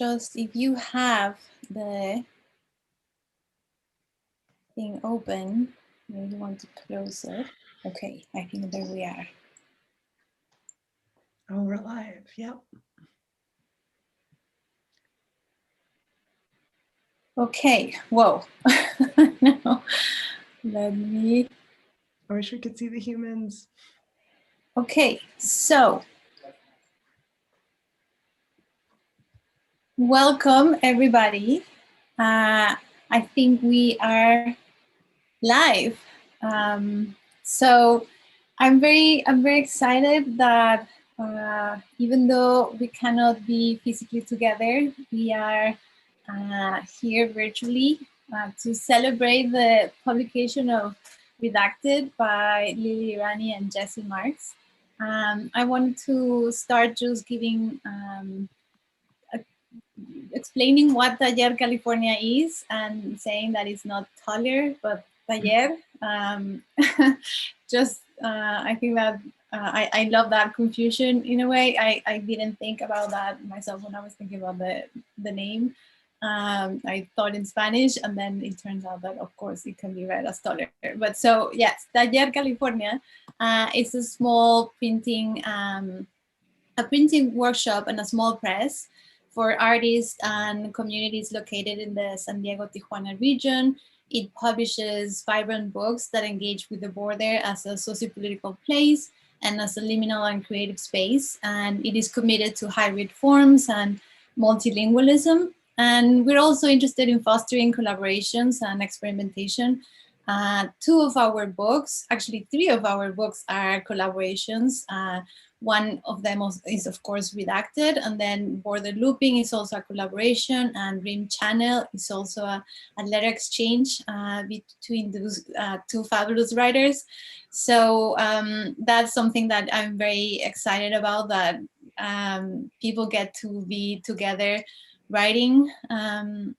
just if you have the thing open, maybe you want to close it. Okay, I think there we are. Oh, we're live. Yep. Okay, whoa. No, let me. I wish we could see the humans. Okay, so welcome everybody. I think we are live. So I'm very excited that even though we cannot be physically together, we are here virtually to celebrate the publication of Redacted by Lilly, Irani, and Marx. I wanted to start just giving explaining what Taller California is and saying that it's not taller, but taller. Just, I think that I love that confusion in a way. I didn't think about that myself when I was thinking about the name. I thought in Spanish, and then it turns out that, of course, it can be read as taller. But so, yes, Taller California is a small printing, a printing workshop and a small press for artists and communities located in the San Diego-Tijuana region. It publishes vibrant books that engage with the border as a socio-political place and as a liminal and creative space. And it is committed to hybrid forms and multilingualism. And we're also interested in fostering collaborations and experimentation. Two of our books, actually three of our books, are collaborations. One of them is, of course, Redacted, and then Border Looping is also a collaboration, and Rim Channel is also a letter exchange between those two fabulous writers. So that's something that I'm very excited about, that people get to be together writing and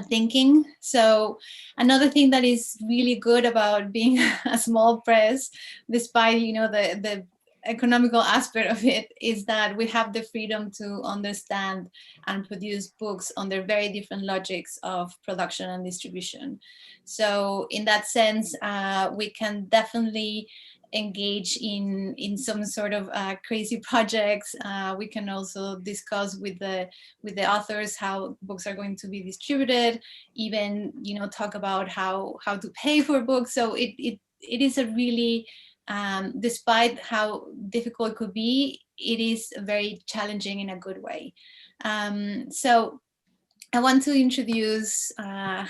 thinking. So another thing that is really good about being a small press, despite the economical aspect of it, is that we have the freedom to understand and produce books under very different logics of production and distribution. So in that sense, we can definitely engage in some sort of crazy projects. We can also discuss with the authors how books are going to be distributed, even talk about how to pay for books. So it is a really despite how difficult it could be, it is very challenging in a good way. So I want to introduce our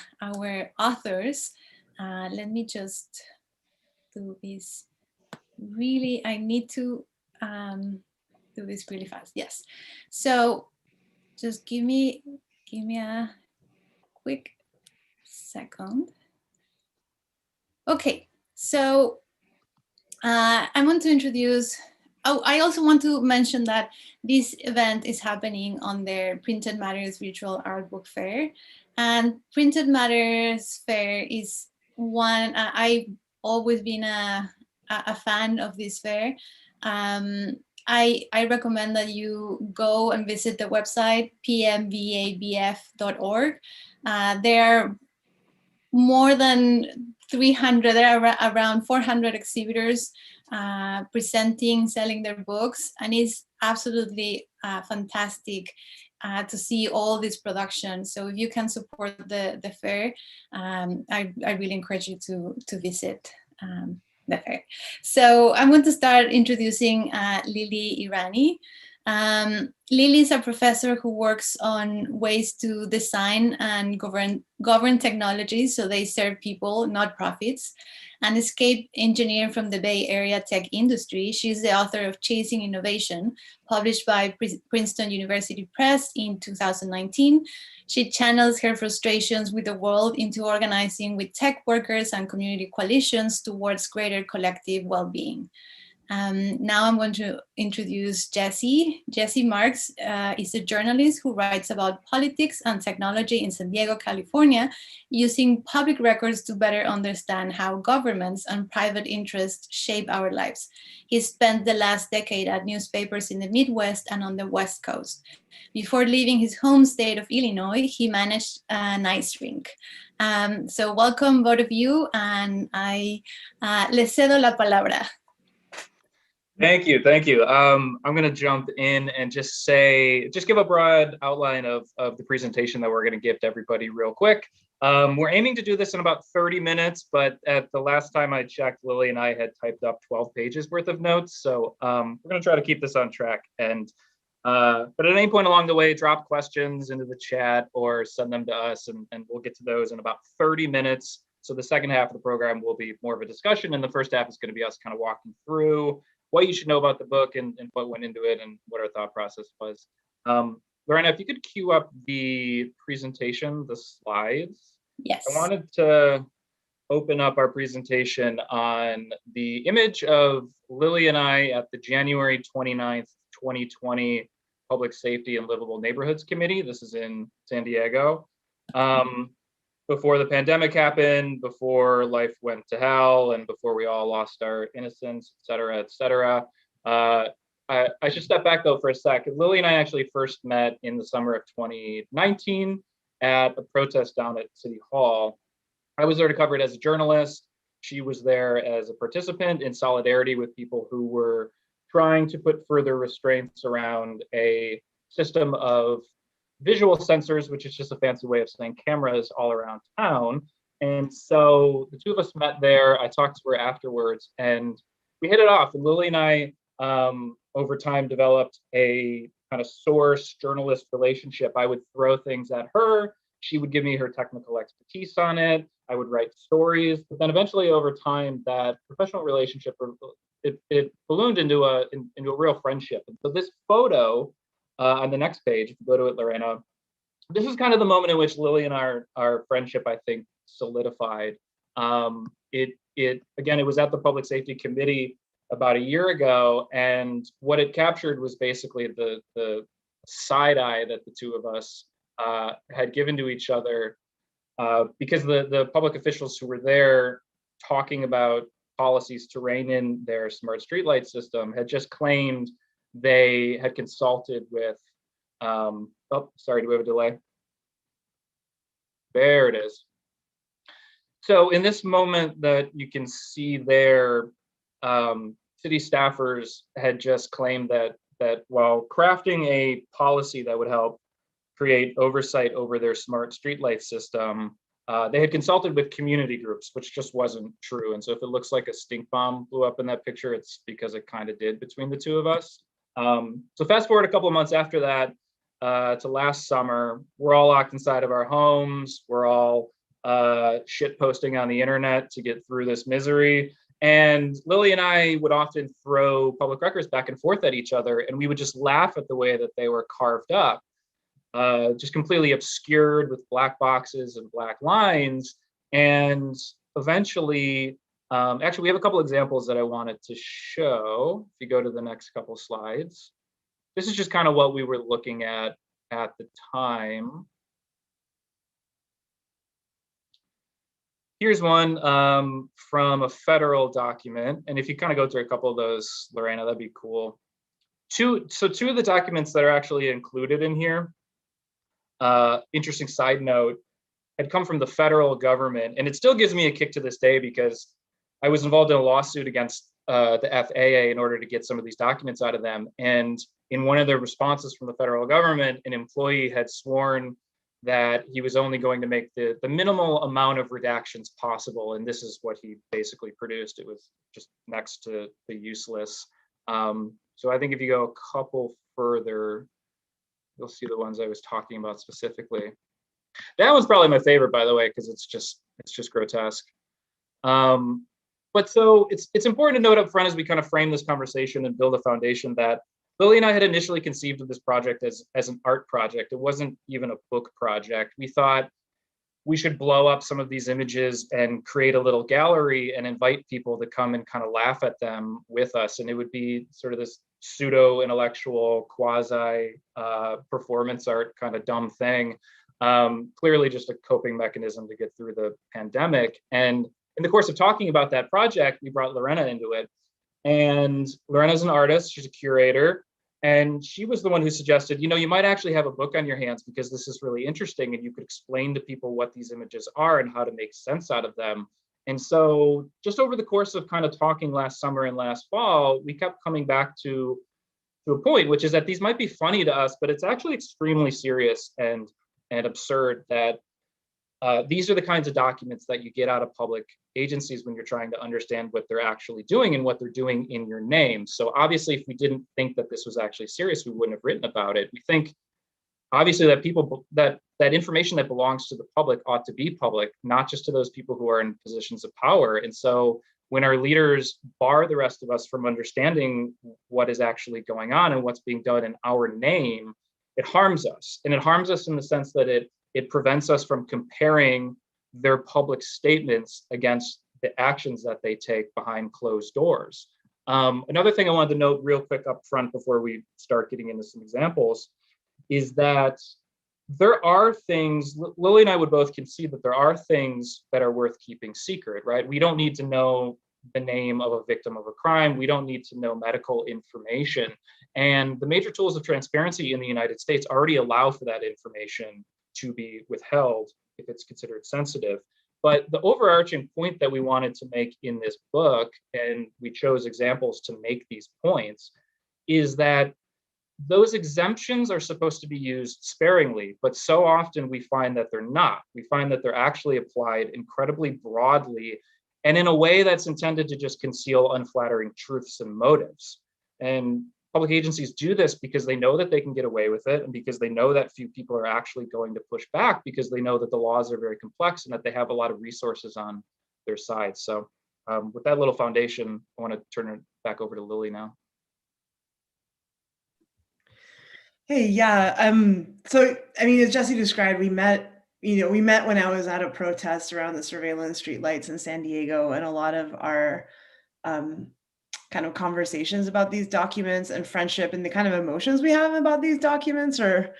authors. Let me just do this. Really, I need to do this really fast. Yes. So just give me a quick second. Okay. So I want to introduce, I also want to mention that this event is happening on their Printed Matters Virtual Art Book Fair. And Printed Matters Fair is one, I've always been a fan of this fair. I recommend that you go and visit the website, pmvabf.org. There are more than 300, there are around 400 exhibitors presenting, selling their books, and it's absolutely fantastic to see all this production. So if you can support the fair, I really encourage you to visit the fair. So I'm going to start introducing Lilly Irani. Lilly is a professor who works on ways to design and govern technologies so they serve people, not profits. An escape engineer from the Bay Area tech industry, she's the author of Chasing Innovation, published by Princeton University Press in 2019. She channels her frustrations with the world into organizing with tech workers and community coalitions towards greater collective well-being. Now I'm going to introduce Jesse. Jesse Marx is a journalist who writes about politics and technology in San Diego, California, using public records to better understand how governments and private interests shape our lives. He spent the last decade at newspapers in the Midwest and on the West Coast. Before leaving his home state of Illinois, he managed an ice rink. So welcome, both of you, and I les cedo la palabra. Thank you. I'm going to jump in and just give a broad outline of the presentation that we're going to give to everybody real quick. We're aiming to do this in about 30 minutes, but at the last time I checked, Lily and I had typed up 12 pages worth of notes. So we're going to try to keep this on track. But at any point along the way, drop questions into the chat or send them to us, and we'll get to those in about 30 minutes. So the second half of the program will be more of a discussion, and the first half is going to be us kind of walking through what you should know about the book and what went into it and what our thought process was. Lorena, if you could cue up the presentation, the slides. Yes. I wanted to open up our presentation on the image of Lily and I at the January 29th, 2020 Public Safety and Livable Neighborhoods Committee. This is in San Diego. Before the pandemic happened, before life went to hell, and before we all lost our innocence, et cetera, et cetera. I should step back though for a sec. Lily and I actually first met in the summer of 2019 at a protest down at City Hall. I was there to cover it as a journalist. She was there as a participant in solidarity with people who were trying to put further restraints around a system of visual sensors, which is just a fancy way of saying cameras all around town. And so the two of us met there. I talked to her afterwards and we hit it off. And Lily and I, over time, developed a kind of source journalist relationship. I would throw things at her. She would give me her technical expertise on it. I would write stories. But then eventually over time, that professional relationship, it ballooned into a real friendship. And so this photo, on the next page, if you go to it, Lorena, this is kind of the moment in which Lily and our friendship, I think, solidified. It was at the Public Safety Committee about a year ago, and what it captured was basically the side eye that the two of us had given to each other, because the public officials who were there talking about policies to rein in their smart streetlight system had just claimed they had consulted with, oh, sorry, do we have a delay? There it is. So in this moment that you can see there, city staffers had just claimed that while crafting a policy that would help create oversight over their smart streetlight system, they had consulted with community groups, which just wasn't true. And so if it looks like a stink bomb blew up in that picture, it's because it kind of did between the two of us. So fast forward a couple of months after that, to last summer, we're all locked inside of our homes. We're all shit posting on the internet to get through this misery. And Lily and I would often throw public records back and forth at each other, and we would just laugh at the way that they were carved up, just completely obscured with black boxes and black lines. And eventually, actually, we have a couple examples that I wanted to show. If you go to the next couple slides, this is just kind of what we were looking at the time. Here's one from a federal document. And if you kind of go through a couple of those, Lorena, that'd be cool. Two of the documents that are actually included in here, interesting side note, had come from the federal government. And it still gives me a kick to this day because I was involved in a lawsuit against the FAA in order to get some of these documents out of them. And in one of the responses from the federal government, an employee had sworn that he was only going to make the minimal amount of redactions possible. And this is what he basically produced. It was just next to the useless. So I think if you go a couple further, you'll see the ones I was talking about specifically. That one's probably my favorite, by the way, because it's just grotesque. But so it's important to note up front as we kind of frame this conversation and build a foundation that Lily and I had initially conceived of this project as an art project. It wasn't even a book project. We thought we should blow up some of these images and create a little gallery and invite people to come and kind of laugh at them with us. And it would be sort of this pseudo intellectual quasi performance art kind of dumb thing. Clearly just a coping mechanism to get through the pandemic. And in the course of talking about that project, we brought Lorena into it. And Lorena's an artist, she's a curator. And she was the one who suggested, you might actually have a book on your hands because this is really interesting and you could explain to people what these images are and how to make sense out of them. And so just over the course of kind of talking last summer and last fall, we kept coming back to a point, which is that these might be funny to us, but it's actually extremely serious and absurd that these are the kinds of documents that you get out of public agencies when you're trying to understand what they're actually doing and what they're doing in your name. So obviously, if we didn't think that this was actually serious, we wouldn't have written about it. We think obviously that people that information that belongs to the public ought to be public, not just to those people who are in positions of power. And so when our leaders bar the rest of us from understanding what is actually going on and what's being done in our name, it harms us. And it harms us in the sense that it prevents us from comparing their public statements against the actions that they take behind closed doors. Another thing I wanted to note real quick up front before we start getting into some examples is that there are things, Lilly and I would both concede that there are things that are worth keeping secret, right? We don't need to know the name of a victim of a crime. We don't need to know medical information. And the major tools of transparency in the United States already allow for that information to be withheld if it's considered sensitive. But the overarching point that we wanted to make in this book, and we chose examples to make these points, is that those exemptions are supposed to be used sparingly, but so often we find that they're not. We find that they're actually applied incredibly broadly and in a way that's intended to just conceal unflattering truths and motives. And public agencies do this because they know that they can get away with it and because they know that few people are actually going to push back because they know that the laws are very complex and that they have a lot of resources on their side. So with that little foundation, I want to turn it back over to Lilly now. Hey, yeah. So, I mean, as Jesse described, we met when I was at a protest around the surveillance streetlights in San Diego, and a lot of our kind of conversations about these documents and friendship and the kind of emotions we have about these documents are,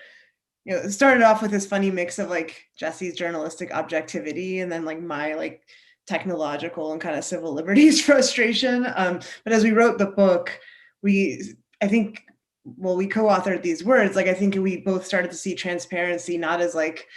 it started off with this funny mix of like Jesse's journalistic objectivity and then like my like technological and kind of civil liberties frustration. But as we wrote the book, we co-authored these words. Like, I think we both started to see transparency not as like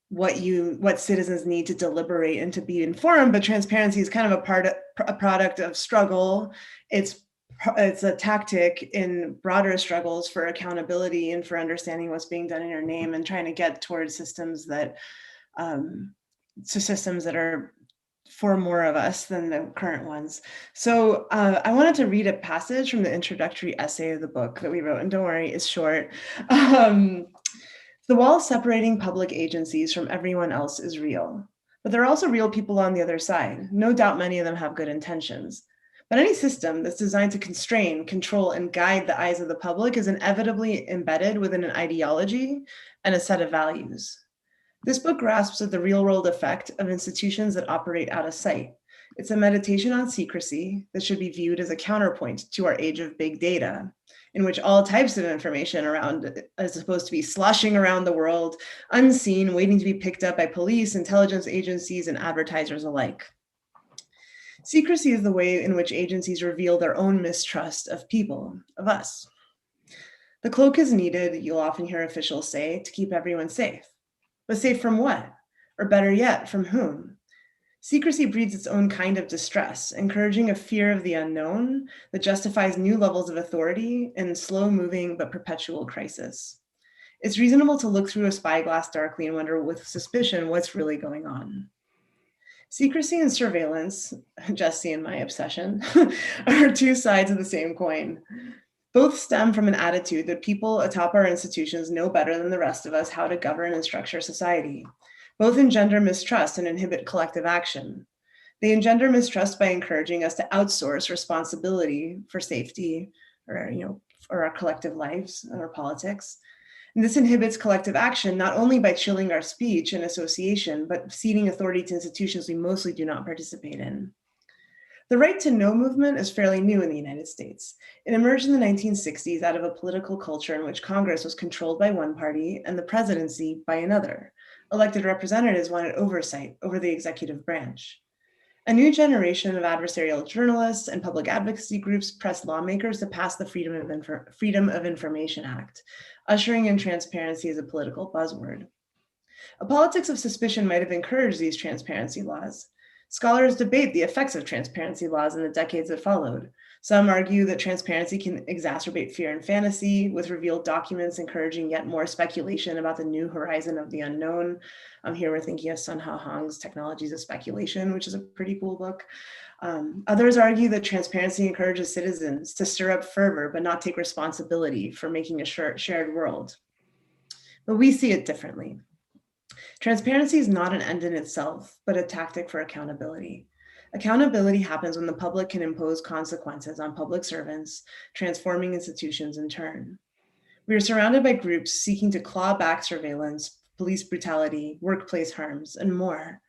what citizens need to deliberate and to be informed, but transparency is kind of a product of struggle. It's a tactic in broader struggles for accountability and for understanding what's being done in your name and trying to get towards systems that are for more of us than the current ones. So I wanted to read a passage from the introductory essay of the book that we wrote, and don't worry, it's short. The wall separating public agencies from everyone else is real, but there are also real people on the other side. No doubt many of them have good intentions. But any system that's designed to constrain, control, and guide the eyes of the public is inevitably embedded within an ideology and a set of values. This book grasps at the real-world effect of institutions that operate out of sight. It's a meditation on secrecy that should be viewed as a counterpoint to our age of big data, in which all types of information around is supposed to be sloshing around the world, unseen, waiting to be picked up by police, intelligence agencies, and advertisers alike. Secrecy is the way in which agencies reveal their own mistrust of people, of us. The cloak is needed, you'll often hear officials say, to keep everyone safe. But safe from what? Or better yet, from whom? Secrecy breeds its own kind of distress, encouraging a fear of the unknown that justifies new levels of authority in slow-moving but perpetual crisis. It's reasonable to look through a spyglass darkly and wonder with suspicion what's really going on. Secrecy and surveillance, Jesse and my obsession, are two sides of the same coin. Both stem from an attitude that people atop our institutions know better than the rest of us how to govern and structure society. Both engender mistrust and inhibit collective action. They engender mistrust by encouraging us to outsource responsibility for safety or our collective lives and our politics. And this inhibits collective action, not only by chilling our speech and association, but ceding authority to institutions we mostly do not participate in. The right to know movement is fairly new in the United States. It emerged in the 1960s out of a political culture in which Congress was controlled by one party and the presidency by another. Elected representatives wanted oversight over the executive branch. A new generation of adversarial journalists and public advocacy groups pressed lawmakers to pass the Freedom of Information Act, ushering in transparency as a political buzzword. A politics of suspicion might have encouraged these transparency laws. Scholars debate the effects of transparency laws in the decades that followed. Some argue that transparency can exacerbate fear and fantasy, with revealed documents encouraging yet more speculation about the new horizon of the unknown. Here we're thinking of Sun Ha Hong's Technologies of Speculation, which is a pretty cool book. Others argue that transparency encourages citizens to stir up fervor, but not take responsibility for making a shared world. But we see it differently. Transparency is not an end in itself, but a tactic for accountability. Accountability happens when the public can impose consequences on public servants, transforming institutions in turn. We are surrounded by groups seeking to claw back surveillance, police brutality, workplace harms, and more.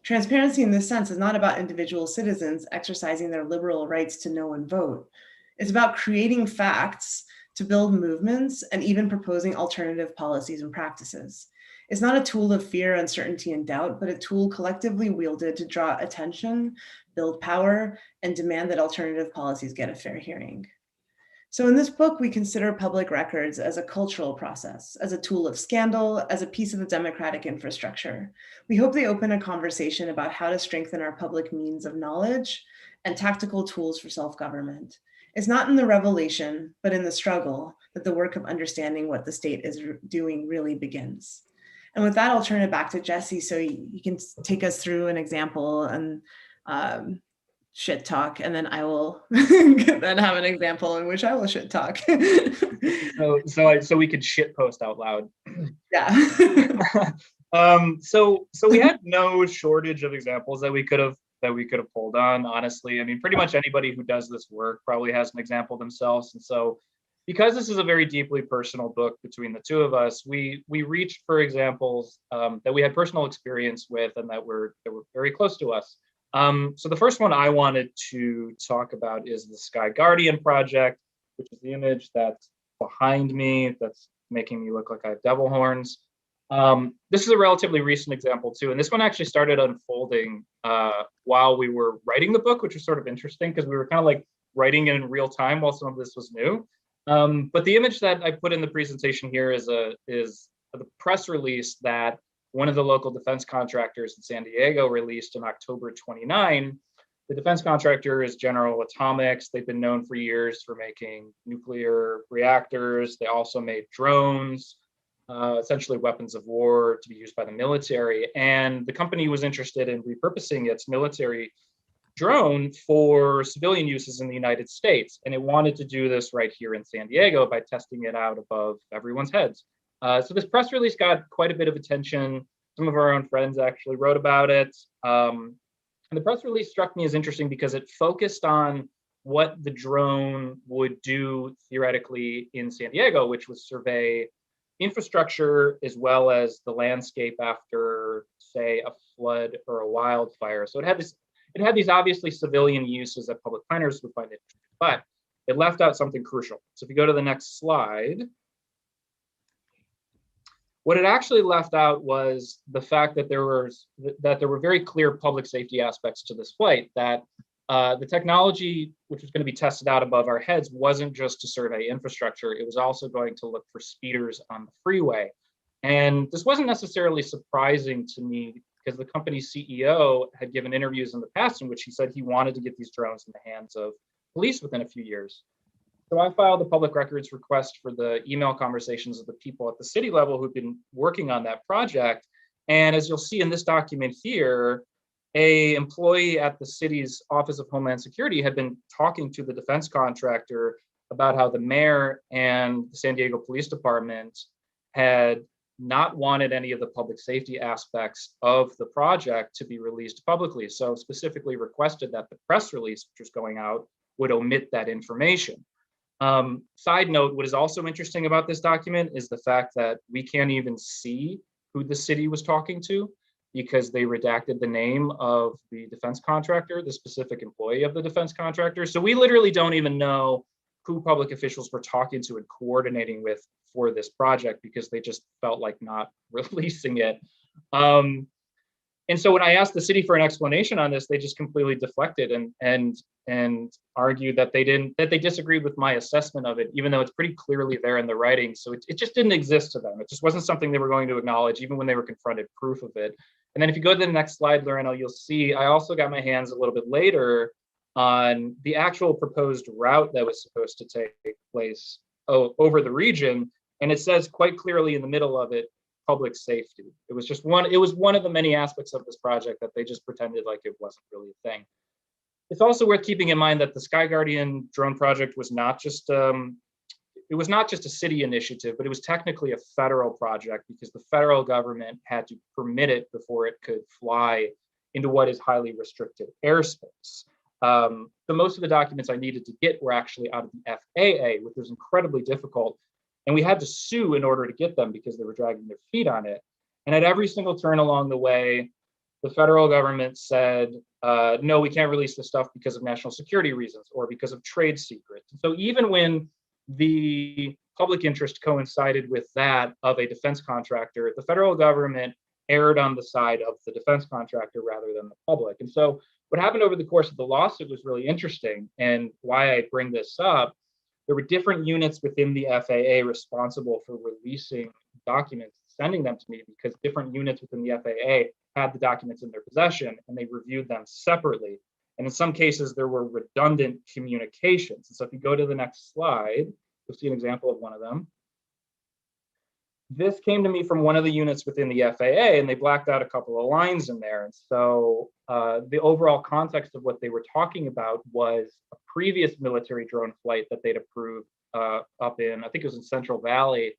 Transparency in this sense is not about individual citizens exercising their liberal rights to know and vote. It's about creating facts to build movements and even proposing alternative policies and practices. It's not a tool of fear, uncertainty, and doubt, but a tool collectively wielded to draw attention, build power, and demand that alternative policies get a fair hearing. So in this book, we consider public records as a cultural process, as a tool of scandal, as a piece of the democratic infrastructure. We hope they open a conversation about how to strengthen our public means of knowledge and tactical tools for self-government. It's not in the revelation, but in the struggle that the work of understanding what the state is doing really begins. And with that, I'll turn it back to Jesse so you can take us through an example and shit talk, and then I will then have an example in which I will shit talk. so we could shit post out loud. Yeah. So we had no shortage of examples that we could have pulled on. Honestly, I mean, pretty much anybody who does this work probably has an example themselves, and so, because this is a very deeply personal book between the two of us, we reached for examples that we had personal experience with and that were very close to us. So the first one I wanted to talk about is the Sky Guardian project, which is the image that's behind me that's making me look like I have devil horns. This is a relatively recent example too, and this one actually started unfolding while we were writing the book, which was sort of interesting because we were kind of like writing in real time while some of this was new. But the image that I put in the presentation here is the press release that one of the local defense contractors in San Diego released in October 29. The defense contractor is General Atomics. They've been known for years for making nuclear reactors. They also made drones, essentially weapons of war to be used by the military. And the company was interested in repurposing its military drone for civilian uses in the United States. And it wanted to do this right here in San Diego by testing it out above everyone's heads. So this press release got quite a bit of attention. Some of our own friends actually wrote about it. And the press release struck me as interesting because it focused on what the drone would do theoretically in San Diego, which was survey infrastructure as well as the landscape after, say, a flood or a wildfire. So it had these obviously civilian uses that public planners would find interesting, but it left out something crucial. So if you go to the next slide, what it actually left out was the fact that there were very clear public safety aspects to this flight, that the technology which was going to be tested out above our heads wasn't just to survey infrastructure, it was also going to look for speeders on the freeway. And this wasn't necessarily surprising to me because the company's CEO had given interviews in the past in which he said he wanted to get these drones in the hands of police within a few years. So I filed a public records request for the email conversations of the people at the city level who've been working on that project. And as you'll see in this document here, an employee at the city's Office of Homeland Security had been talking to the defense contractor about how the mayor and the San Diego Police Department had not wanted any of the public safety aspects of the project to be released publicly. So specifically requested that the press release, which was going out, would omit that information. Side note, what is also interesting about this document is the fact that we can't even see who the city was talking to because they redacted the name of the defense contractor, the specific employee of the defense contractor. So we literally don't even know who public officials were talking to and coordinating with for this project because they just felt like not releasing it. And so when I asked the city for an explanation on this, they just completely deflected and argued that they disagreed with my assessment of it, even though it's pretty clearly there in the writing. So it just didn't exist to them. It just wasn't something they were going to acknowledge, even when they were confronted proof of it. And then if you go to the next slide, Lorena, you'll see I also got my hands a little bit later on the actual proposed route that was supposed to take place over the region. And it says quite clearly in the middle of it, public safety. It was one of the many aspects of this project that they just pretended like it wasn't really a thing. It's also worth keeping in mind that the Sky Guardian drone project was not just it was not just a city initiative, but it was technically a federal project because the federal government had to permit it before it could fly into what is highly restricted airspace. So most of the documents I needed to get were actually out of the FAA, which was incredibly difficult. And we had to sue in order to get them because they were dragging their feet on it. And at every single turn along the way, the federal government said, no, we can't release this stuff because of national security reasons or because of trade secrets. So even when the public interest coincided with that of a defense contractor, the federal government erred on the side of the defense contractor rather than the public. And so what happened over the course of the lawsuit was really interesting. And why I bring this up, there were different units within the FAA responsible for releasing documents, sending them to me, because different units within the FAA had the documents in their possession and they reviewed them separately. And in some cases, there were redundant communications. And so if you go to the next slide, you'll see an example of one of them. This came to me from one of the units within the FAA, and they blacked out a couple of lines in there. And so the overall context of what they were talking about was a previous military drone flight that they'd approved up in, I think it was in Central Valley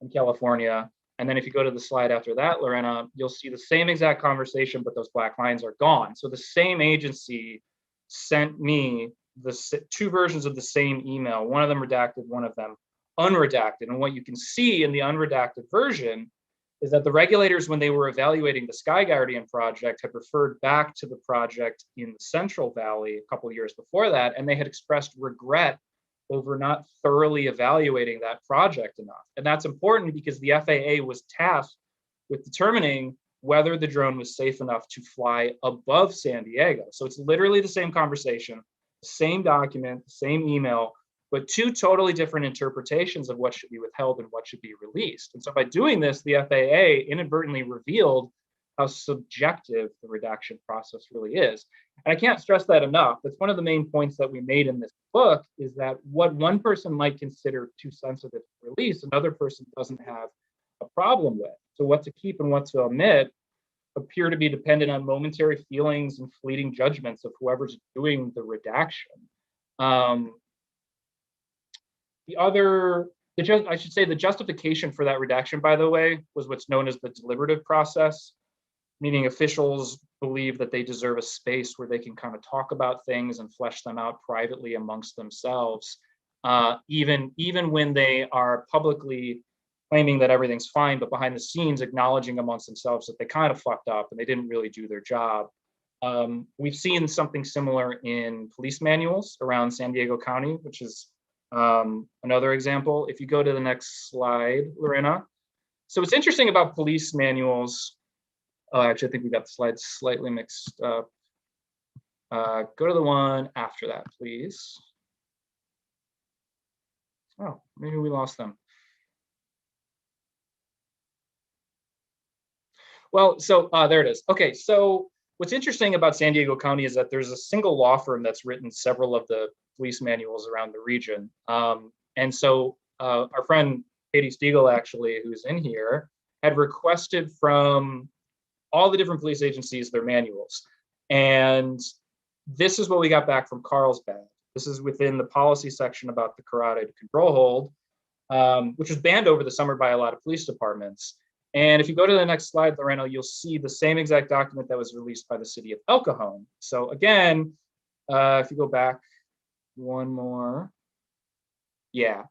in California. And then if you go to the slide after that, Lorena, you'll see the same exact conversation, but those black lines are gone. So the same agency sent me the two versions of the same email, one of them redacted, one of them unredacted. And what you can see in the unredacted version is that the regulators, when they were evaluating the Sky Guardian project, had referred back to the project in the Central Valley a couple of years before that, and they had expressed regret over not thoroughly evaluating that project enough. And that's important because the FAA was tasked with determining whether the drone was safe enough to fly above San Diego. So it's literally the same conversation, the same document, the same email, but two totally different interpretations of what should be withheld and what should be released. And so by doing this, the FAA inadvertently revealed how subjective the redaction process really is. And I can't stress that enough. That's one of the main points that we made in this book, is that what one person might consider too sensitive to release, another person doesn't have a problem with. So what to keep and what to omit appear to be dependent on momentary feelings and fleeting judgments of whoever's doing the redaction. I should say the justification for that redaction, by the way, was what's known as the deliberative process, meaning officials believe that they deserve a space where they can kind of talk about things and flesh them out privately amongst themselves, even when they are publicly claiming that everything's fine, but behind the scenes acknowledging amongst themselves that they kind of fucked up and they didn't really do their job. We've seen something similar in police manuals around San Diego County, which is another example. If you go to the next slide, Lorena. So what's interesting about police manuals, actually, I think we got the slides slightly mixed up. Go to the one after that, please. Oh, maybe we lost them. Well, so there it is. Okay, so what's interesting about San Diego County is that there's a single law firm that's written several of the police manuals around the region. And so our friend Katie Stiegel, actually, who's in here, had requested from all the different police agencies their manuals. And this is what we got back from Carlsbad. This is within the policy section about the carotid control hold, which was banned over the summer by a lot of police departments. And if you go to the next slide, Lorena, you'll see the same exact document that was released by the city of El Cajon. So again, if you go back one more, Yeah.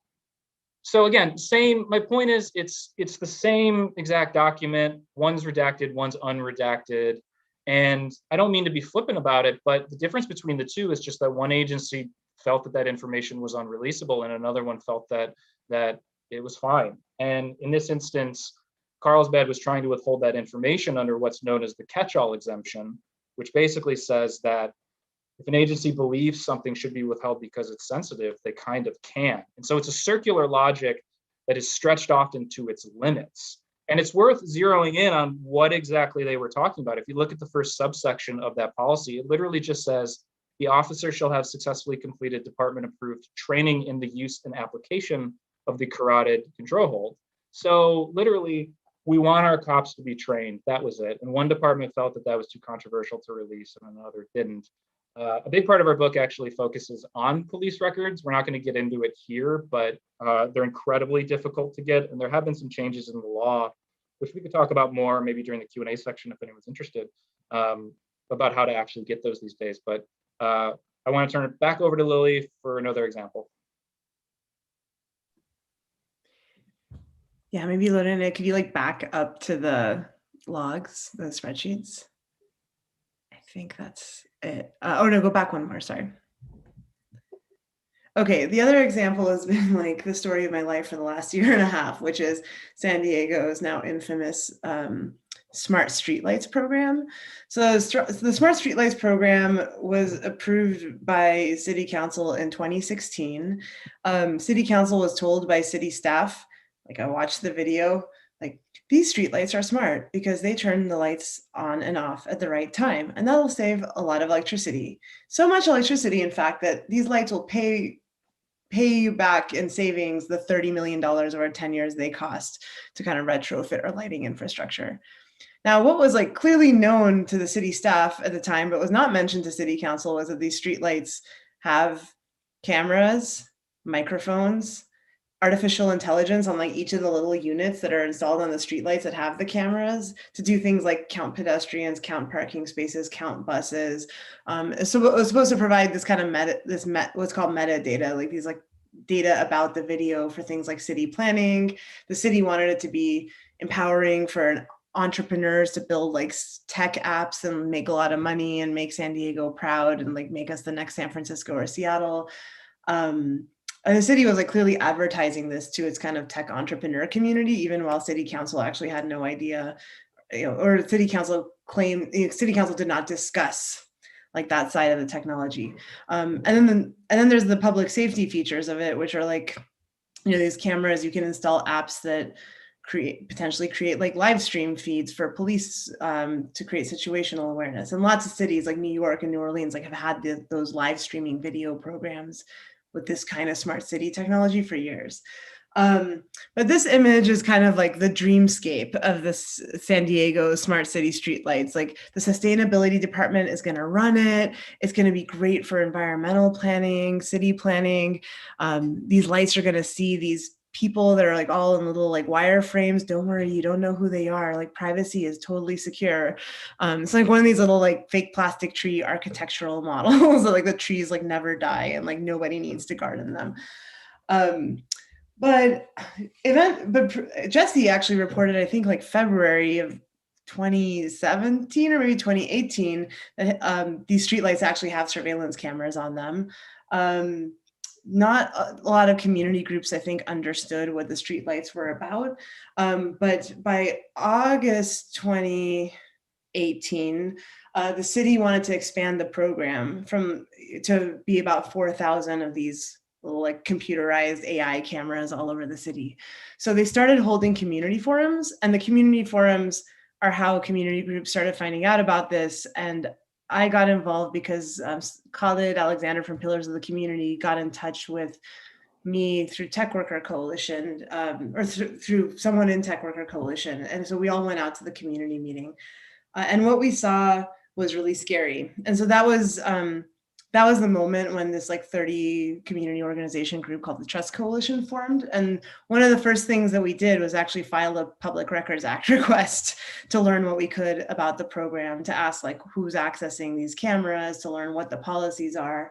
So again, my point is it's the same exact document. One's redacted, one's unredacted. And I don't mean to be flippant about it, but the difference between the two is just that one agency felt that information was unreleasable and another one felt that it was fine. And in this instance, Carlsbad was trying to withhold that information under what's known as the catch-all exemption, which basically says that if an agency believes something should be withheld because it's sensitive, they kind of can. And so it's a circular logic that is stretched often to its limits. And it's worth zeroing in on what exactly they were talking about. If you look at the first subsection of that policy, it literally just says, the officer shall have successfully completed department-approved training in the use and application of the carotid control hold. So literally, we want our cops to be trained. That was it. And one department felt that that was too controversial to release and another didn't. A big part of our book actually focuses on police records. We're not going to get into it here, but they're incredibly difficult to get. And there have been some changes in the law, which we could talk about more maybe during the Q&A section if anyone's interested, about how to actually get those these days. But I want to turn it back over to Lilly for another example. Yeah, maybe Lorena, could you like back up to the logs, the spreadsheets? I think that's it. Oh no, go back one more, sorry. Okay, the other example has been like the story of my life for the last year and a half, which is San Diego's now infamous Smart Streetlights program. So the Smart Streetlights program was approved by City Council in 2016. City Council was told by city staff, like I watched the video, like these streetlights are smart because they turn the lights on and off at the right time, and that'll save a lot of electricity. So much electricity, in fact, that these lights will pay you back in savings the $30 million over 10 years they cost to kind of retrofit our lighting infrastructure. Now, what was like clearly known to the city staff at the time, but was not mentioned to City Council, was that these streetlights have cameras, microphones, artificial intelligence on like each of the little units that are installed on the streetlights that have the cameras to do things like count pedestrians, count parking spaces, count buses. So it was supposed to provide this kind of what's called metadata, like these like data about the video for things like city planning. The city wanted it to be empowering for entrepreneurs to build like tech apps and make a lot of money and make San Diego proud and like make us the next San Francisco or Seattle. And the city was like clearly advertising this to its kind of tech entrepreneur community, even while City Council actually had no idea, or City Council claimed, City Council did not discuss like that side of the technology. And then there's the public safety features of it, which are like, these cameras, you can install apps that potentially create like live stream feeds for police to create situational awareness. And lots of cities like New York and New Orleans like have had those live streaming video programs with this kind of smart city technology for years. But this image is kind of like the dreamscape of this San Diego smart city streetlights. Like the sustainability department is going to run it. It's going to be great for environmental planning, city planning. These lights are going to see these people that are like all in little like wire frames. Don't worry, you don't know who they are. Like privacy is totally secure. It's like one of these little like fake plastic tree architectural models that like the trees like never die and like nobody needs to garden them. But Jesse actually reported, I think like February of 2017 or maybe 2018, that these streetlights actually have surveillance cameras on them. Not a lot of community groups, I think, understood what the streetlights were about. But by August 2018, the city wanted to expand the program to be about 4,000 of these little like computerized AI cameras all over the city. So they started holding community forums, and the community forums are how community groups started finding out about this. And I got involved because Khalid Alexander from Pillars of the Community got in touch with me through Tech Worker Coalition, or through someone in Tech Worker Coalition. And so we all went out to the community meeting. And what we saw was really scary. And so that was the moment when this like 30 community organization group called the Trust Coalition formed. And one of the first things that we did was actually file a Public Records Act request to learn what we could about the program, to ask like who's accessing these cameras, to learn what the policies are.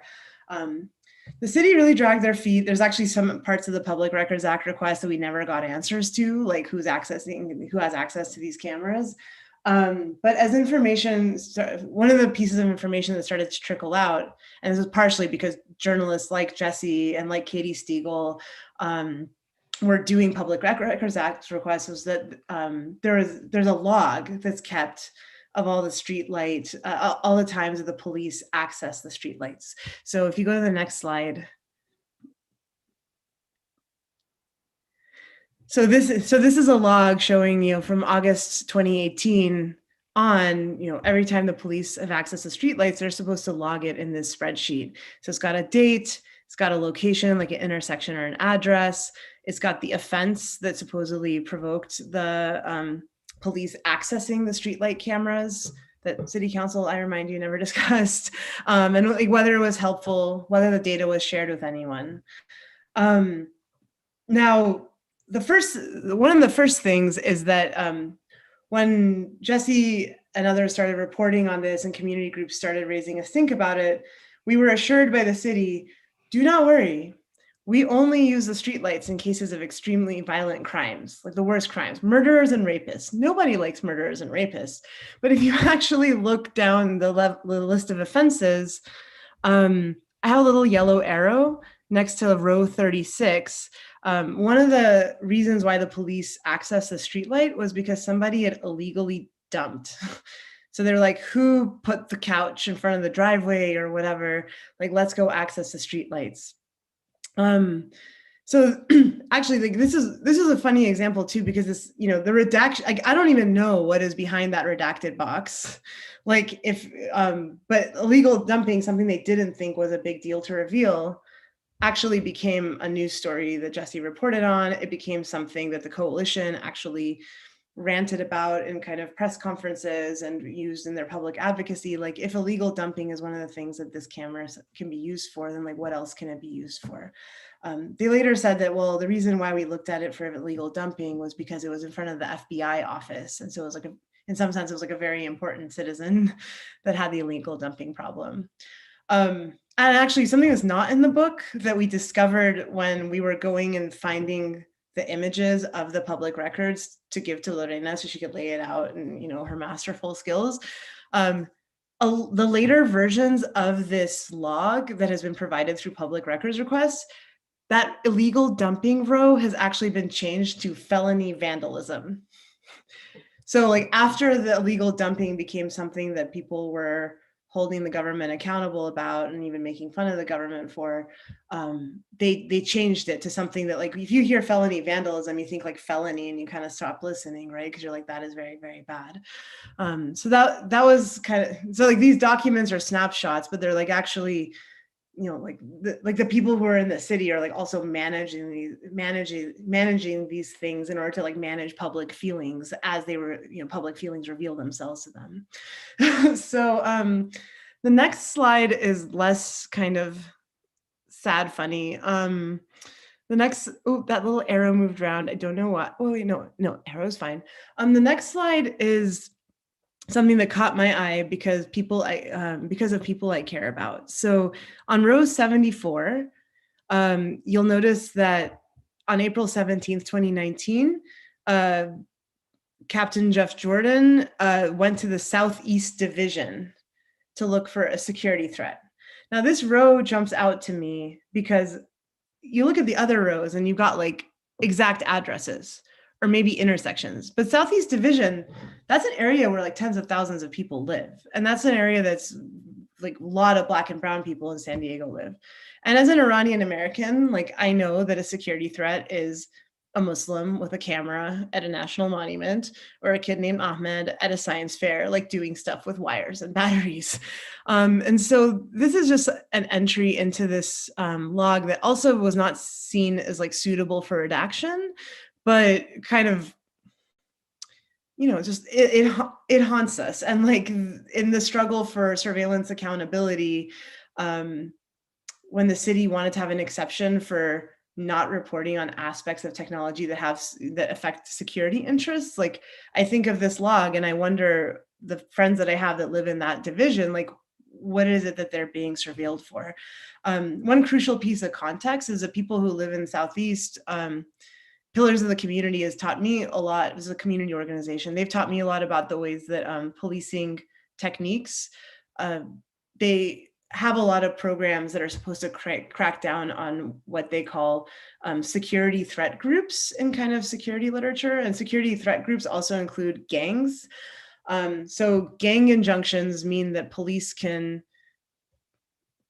the city really dragged their feet. There's actually some parts of the Public Records Act request that we never got answers to, like who has access to these cameras. But as information, one of the pieces of information that started to trickle out, and this was partially because journalists like Jesse and like Katie Stiegel were doing Public Records Act requests, was that there's a log that's kept of all the street light, all the times that the police access the street lights. So if you go to the next slide. So this is a log showing, from August 2018 on, every time the police have access to streetlights, they're supposed to log it in this spreadsheet. So it's got a date, it's got a location, like an intersection or an address. It's got the offense that supposedly provoked the police accessing the streetlight cameras that City Council, I remind you, never discussed, and like whether it was helpful, whether the data was shared with anyone. Now, one of the first things is that when Jesse and others started reporting on this and community groups started raising a stink about it, we were assured by the city, do not worry. We only use the streetlights in cases of extremely violent crimes, like the worst crimes, murderers and rapists. Nobody likes murderers and rapists. But if you actually look down the list of offenses, I have a little yellow arrow next to row 36. One of the reasons why the police accessed the streetlight was because somebody had illegally dumped. So they're like, who put the couch in front of the driveway or whatever? Like, let's go access the streetlights. So actually, like this is a funny example too, because this, the redaction, like, I don't even know what is behind that redacted box. Like but illegal dumping, something they didn't think was a big deal to reveal, actually became a news story that Jesse reported on. It became something that the coalition actually ranted about in kind of press conferences and used in their public advocacy. Like, if illegal dumping is one of the things that this camera can be used for, then like what else can it be used for? They later said that, well, the reason why we looked at it for illegal dumping was because it was in front of the FBI office. And so it was like, in some sense, it was like a very important citizen that had the illegal dumping problem. And actually, something that's not in the book that we discovered when we were going and finding the images of the public records to give to Lorena so she could lay it out and, her masterful skills. The later versions of this log that has been provided through public records requests, that illegal dumping row has actually been changed to felony vandalism. So like after the illegal dumping became something that people were holding the government accountable about and even making fun of the government for, they changed it to something that, like, if you hear felony vandalism, you think like felony and you kind of stop listening, right? Because you're like, that is very, very bad. So that was kind of, so like these documents are snapshots, but they're like actually, like the people who are in the city are like also managing these things in order to like manage public feelings as they were, public feelings reveal themselves to them. So the next slide is less kind of sad, funny. The next, that little arrow moved around. I don't know what. Oh wait, no, arrow's fine. The next slide is something that caught my eye because of people I care about. So on row 74, you'll notice that on April 17th, 2019, Captain Jeff Jordan went to the Southeast Division to look for a security threat. Now this row jumps out to me because you look at the other rows and you've got like exact addresses or maybe intersections, but Southeast Division, that's an area where like tens of thousands of people live. And that's an area that's like a lot of Black and brown people in San Diego live. And as an Iranian American, like I know that a security threat is a Muslim with a camera at a national monument, or a kid named Ahmed at a science fair, like doing stuff with wires and batteries. And so this is just an entry into this log that also was not seen as like suitable for redaction, but kind of, just it haunts us. And like in the struggle for surveillance accountability, when the city wanted to have an exception for not reporting on aspects of technology that affect security interests, like I think of this log and I wonder, the friends that I have that live in that division, like what is it that they're being surveilled for. One crucial piece of context is that people who live in the Southeast, Pillars of the Community has taught me a lot. It was a community organization. They've taught me a lot about the ways that policing techniques, they have a lot of programs that are supposed to crack down on what they call security threat groups in kind of security literature. And security threat groups also include gangs. So gang injunctions mean that police can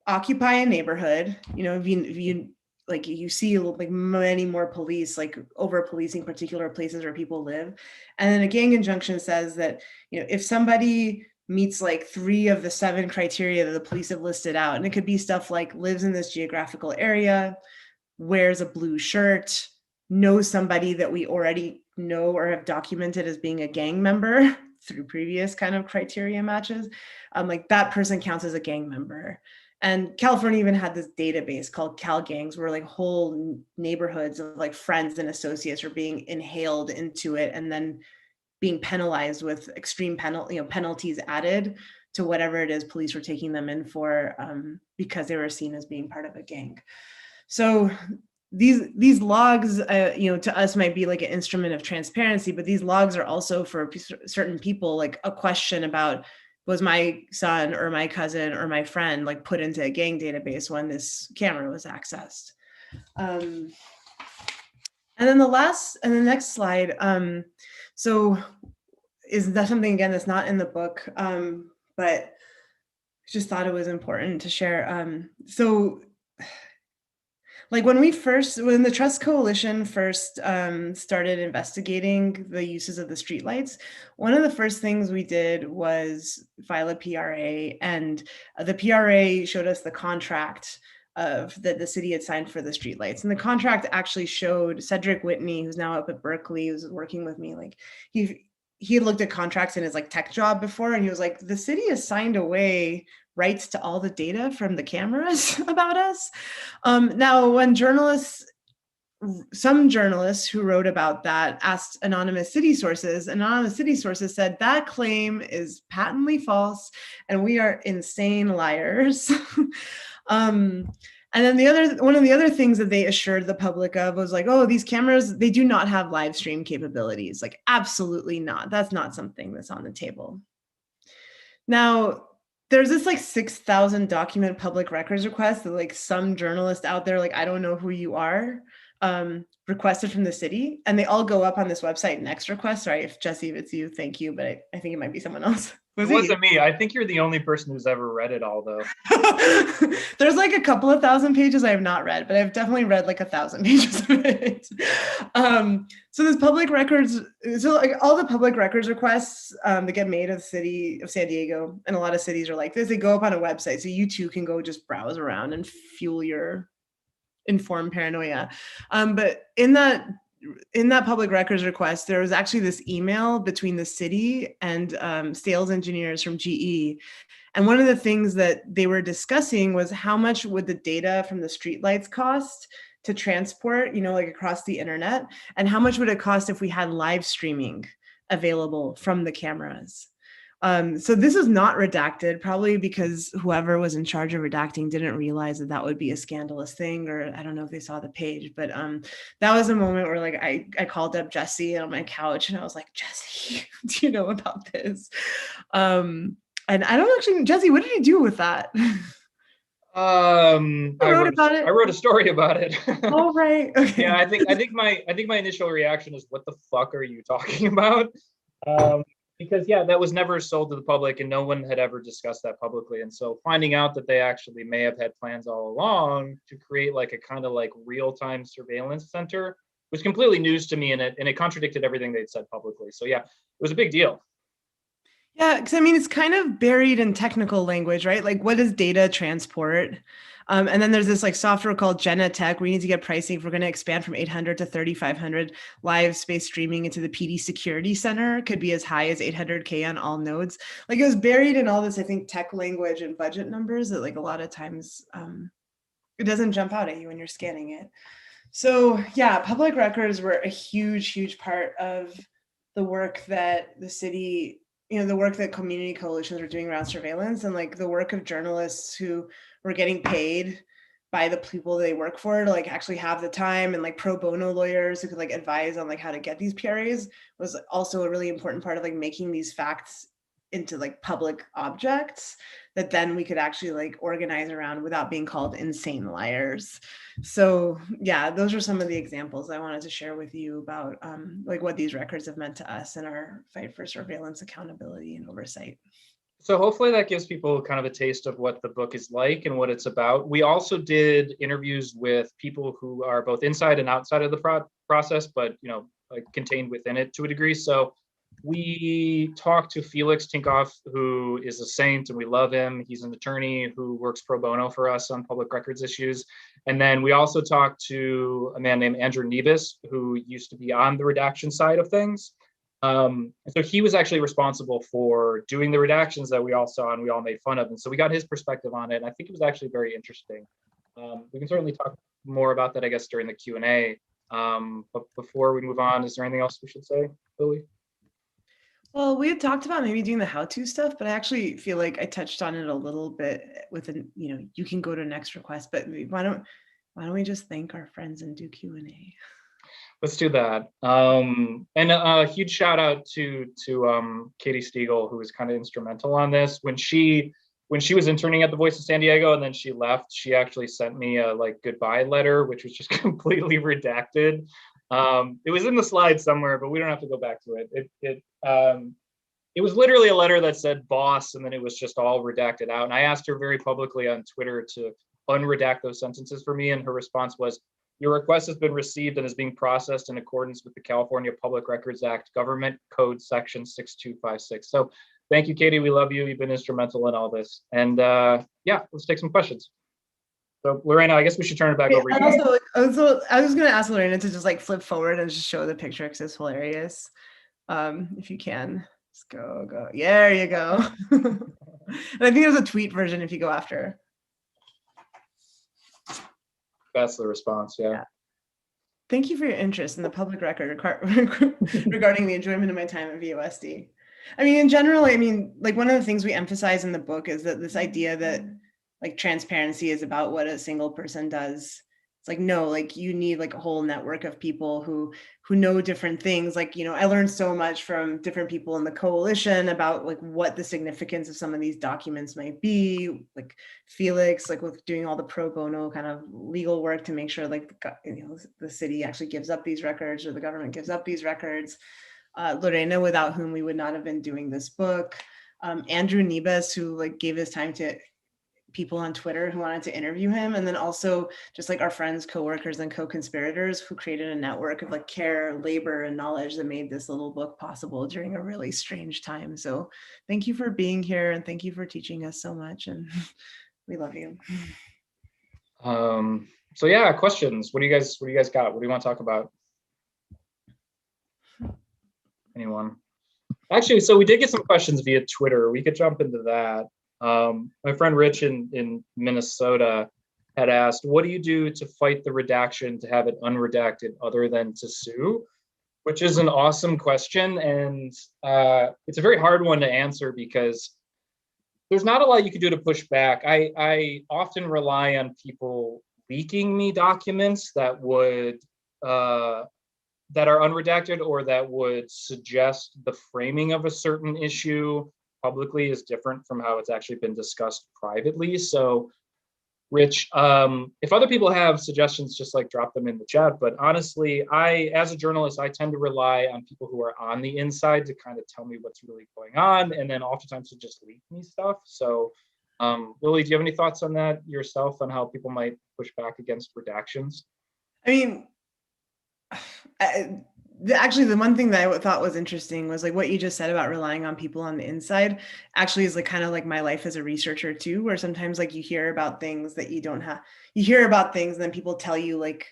occupy a neighborhood. You know, if you like, you see like many more police like over policing particular places where people live. And then a gang injunction says that, you know, if somebody meets like 3 of the 7 criteria that the police have listed out, and it could be stuff like lives in this geographical area, wears a blue shirt, knows somebody that we already know or have documented as being a gang member through previous kind of criteria matches, like that person counts as a gang member. And California even had this database called Cal Gangs, where like whole neighborhoods of like friends and associates are being inhaled into it and then being penalized with extreme penalties added to whatever it is police were taking them in for, because they were seen as being part of a gang. So these logs, to us might be like an instrument of transparency, but these logs are also for certain people like a question about, was my son or my cousin or my friend like put into a gang database when this camera was accessed? And then the next slide. So is that something, again, that's not in the book, but just thought it was important to share. So like when the Trust Coalition first started investigating the uses of the streetlights, one of the first things we did was file a PRA, and the PRA showed us the contract that the city had signed for the streetlights. And the contract actually showed Cedric Whitney, who's now up at Berkeley, who's working with me, like he had looked at contracts in his like tech job before, and he was like, the city has signed away rights to all the data from the cameras about us. Now, when some journalists who wrote about that asked anonymous city sources, anonymous city sources said that claim is patently false and we are insane liars. And then one of the other things that they assured the public of was like, oh, these cameras, they do not have live stream capabilities. Like, absolutely not. That's not something that's on the table. Now, there's this like 6,000 document public records request that like some journalist out there, like, I don't know who you are, requested from the city, and they all go up on this website, Next Request. Sorry, if Jesse, if it's you, thank you, but I think it might be someone else. It wasn't me. I think you're the only person who's ever read it all, though. There's like a couple of thousand pages I have not read, but I've definitely read like 1,000 pages of it. So this public records, so like all the public records requests that get made of the city of San Diego, and a lot of cities are like this, they go up on a website, so you too can go just browse around and fuel your informed paranoia. But in that public records request, there was actually this email between the city and sales engineers from GE. And one of the things that they were discussing was how much would the data from the streetlights cost to transport, like across the internet, and how much would it cost if we had live streaming available from the cameras. So this is not redacted, probably because whoever was in charge of redacting didn't realize that that would be a scandalous thing, or I don't know if they saw the page, but that was a moment where like I called up Jesse on my couch and I was like, Jesse, do you know about this? And I don't actually, Jesse, what did you do with that? I wrote a story about it. Oh, right. Okay. Yeah, I think my initial reaction is, what the fuck are you talking about? Because that was never sold to the public and no one had ever discussed that publicly. And so finding out that they actually may have had plans all along to create like a kind of like real-time surveillance center was completely news to me, and it contradicted everything they'd said publicly. So yeah, it was a big deal. Yeah, because I mean, it's kind of buried in technical language, right? Like, what is data transport? And then there's this like software called Genetech. We need to get pricing if we're going to expand from 800 to 3,500 live space streaming into the PD Security Center. Could be as high as 800K on all nodes. Like, it was buried in all this, I think, tech language and budget numbers that like a lot of times it doesn't jump out at you when you're scanning it. So yeah, public records were a huge, huge part of the work that the city the work that community coalitions were doing around surveillance, and like the work of journalists who were getting paid by the people they work for to like actually have the time, and like pro bono lawyers who could like advise on like how to get these PRAs, was also a really important part of like making these facts into like public objects that then we could actually like organize around without being called insane liars. So yeah, those are some of the examples I wanted to share with you about like what these records have meant to us in our fight for surveillance, accountability, and oversight. So hopefully that gives people kind of a taste of what the book is like and what it's about. We also did interviews with people who are both inside and outside of the process, but like contained within it to a degree. So we talked to Felix Tinkoff, who is a saint and we love him. He's an attorney who works pro bono for us on public records issues. And then we also talked to a man named Andrew Nevis, who used to be on the redaction side of things. So he was actually responsible for doing the redactions that we all saw and we all made fun of. And so we got his perspective on it. And I think it was actually very interesting. We can certainly talk more about that, I guess, during the Q&A. But before we move on, is there anything else we should say, Lily? Well, we had talked about maybe doing the how-to stuff, but I actually feel like I touched on it a little bit with you can go to next request, but why don't we just thank our friends and do Q&A? Let's do that. And a huge shout out to Katie Stiegel, who was kind of instrumental on this. When she was interning at the Voice of San Diego and then she left, she actually sent me a like goodbye letter, which was just completely redacted. It was in the slides somewhere, but we don't have to go back to it. It was literally a letter that said boss, and then it was just all redacted out. And I asked her very publicly on Twitter to unredact those sentences for me. And her response was, "Your request has been received and is being processed in accordance with the California Public Records Act, Government Code Section 6256. So thank you, Katie. We love you. You've been instrumental in all this. And yeah, let's take some questions. So Lorena, I guess we should turn it back over to you. Also, I was going to ask Lorena to just like flip forward and just show the picture because it's hilarious. If you can, just go. Yeah, there you go. And I think there's a tweet version if you go after. That's the response, yeah. Thank you for your interest in the public record regarding the enjoyment of my time at VOSD. I mean, in general, like one of the things we emphasize in the book is that this idea that like transparency is about what a single person does. It's like, no, like you need like a whole network of people who know different things. Like, I learned so much from different people in the coalition about like what the significance of some of these documents might be. Like Felix, like with doing all the pro bono kind of legal work to make sure like the city actually gives up these records or the government gives up these records. Lorena, without whom we would not have been doing this book. Andrew Nebus, who like gave his time to people on Twitter who wanted to interview him, and then also just like our friends, co-workers, and co-conspirators who created a network of like care, labor, and knowledge that made this little book possible during a really strange time. So thank you for being here, and thank you for teaching us so much, and we love you. So yeah, questions. What do you guys got? What do you want to talk about? Anyone? Actually, so we did get some questions via Twitter. We could jump into that. My friend Rich in Minnesota had asked, what do you do to fight the redaction to have it unredacted other than to sue? Which is an awesome question. And it's a very hard one to answer because there's not a lot you can do to push back. I often rely on people leaking me documents that would that are unredacted or that would suggest the framing of a certain issue publicly is different from how it's actually been discussed privately. So Rich, if other people have suggestions, just like drop them in the chat. But honestly, as a journalist, I tend to rely on people who are on the inside to kind of tell me what's really going on, and then oftentimes to just leak me stuff. So Lily, do you have any thoughts on that yourself, on how people might push back against redactions? I mean, actually, the one thing that I thought was interesting was like what you just said about relying on people on the inside actually is like kind of like my life as a researcher too, where sometimes like you hear about things that you hear about things and then people tell you like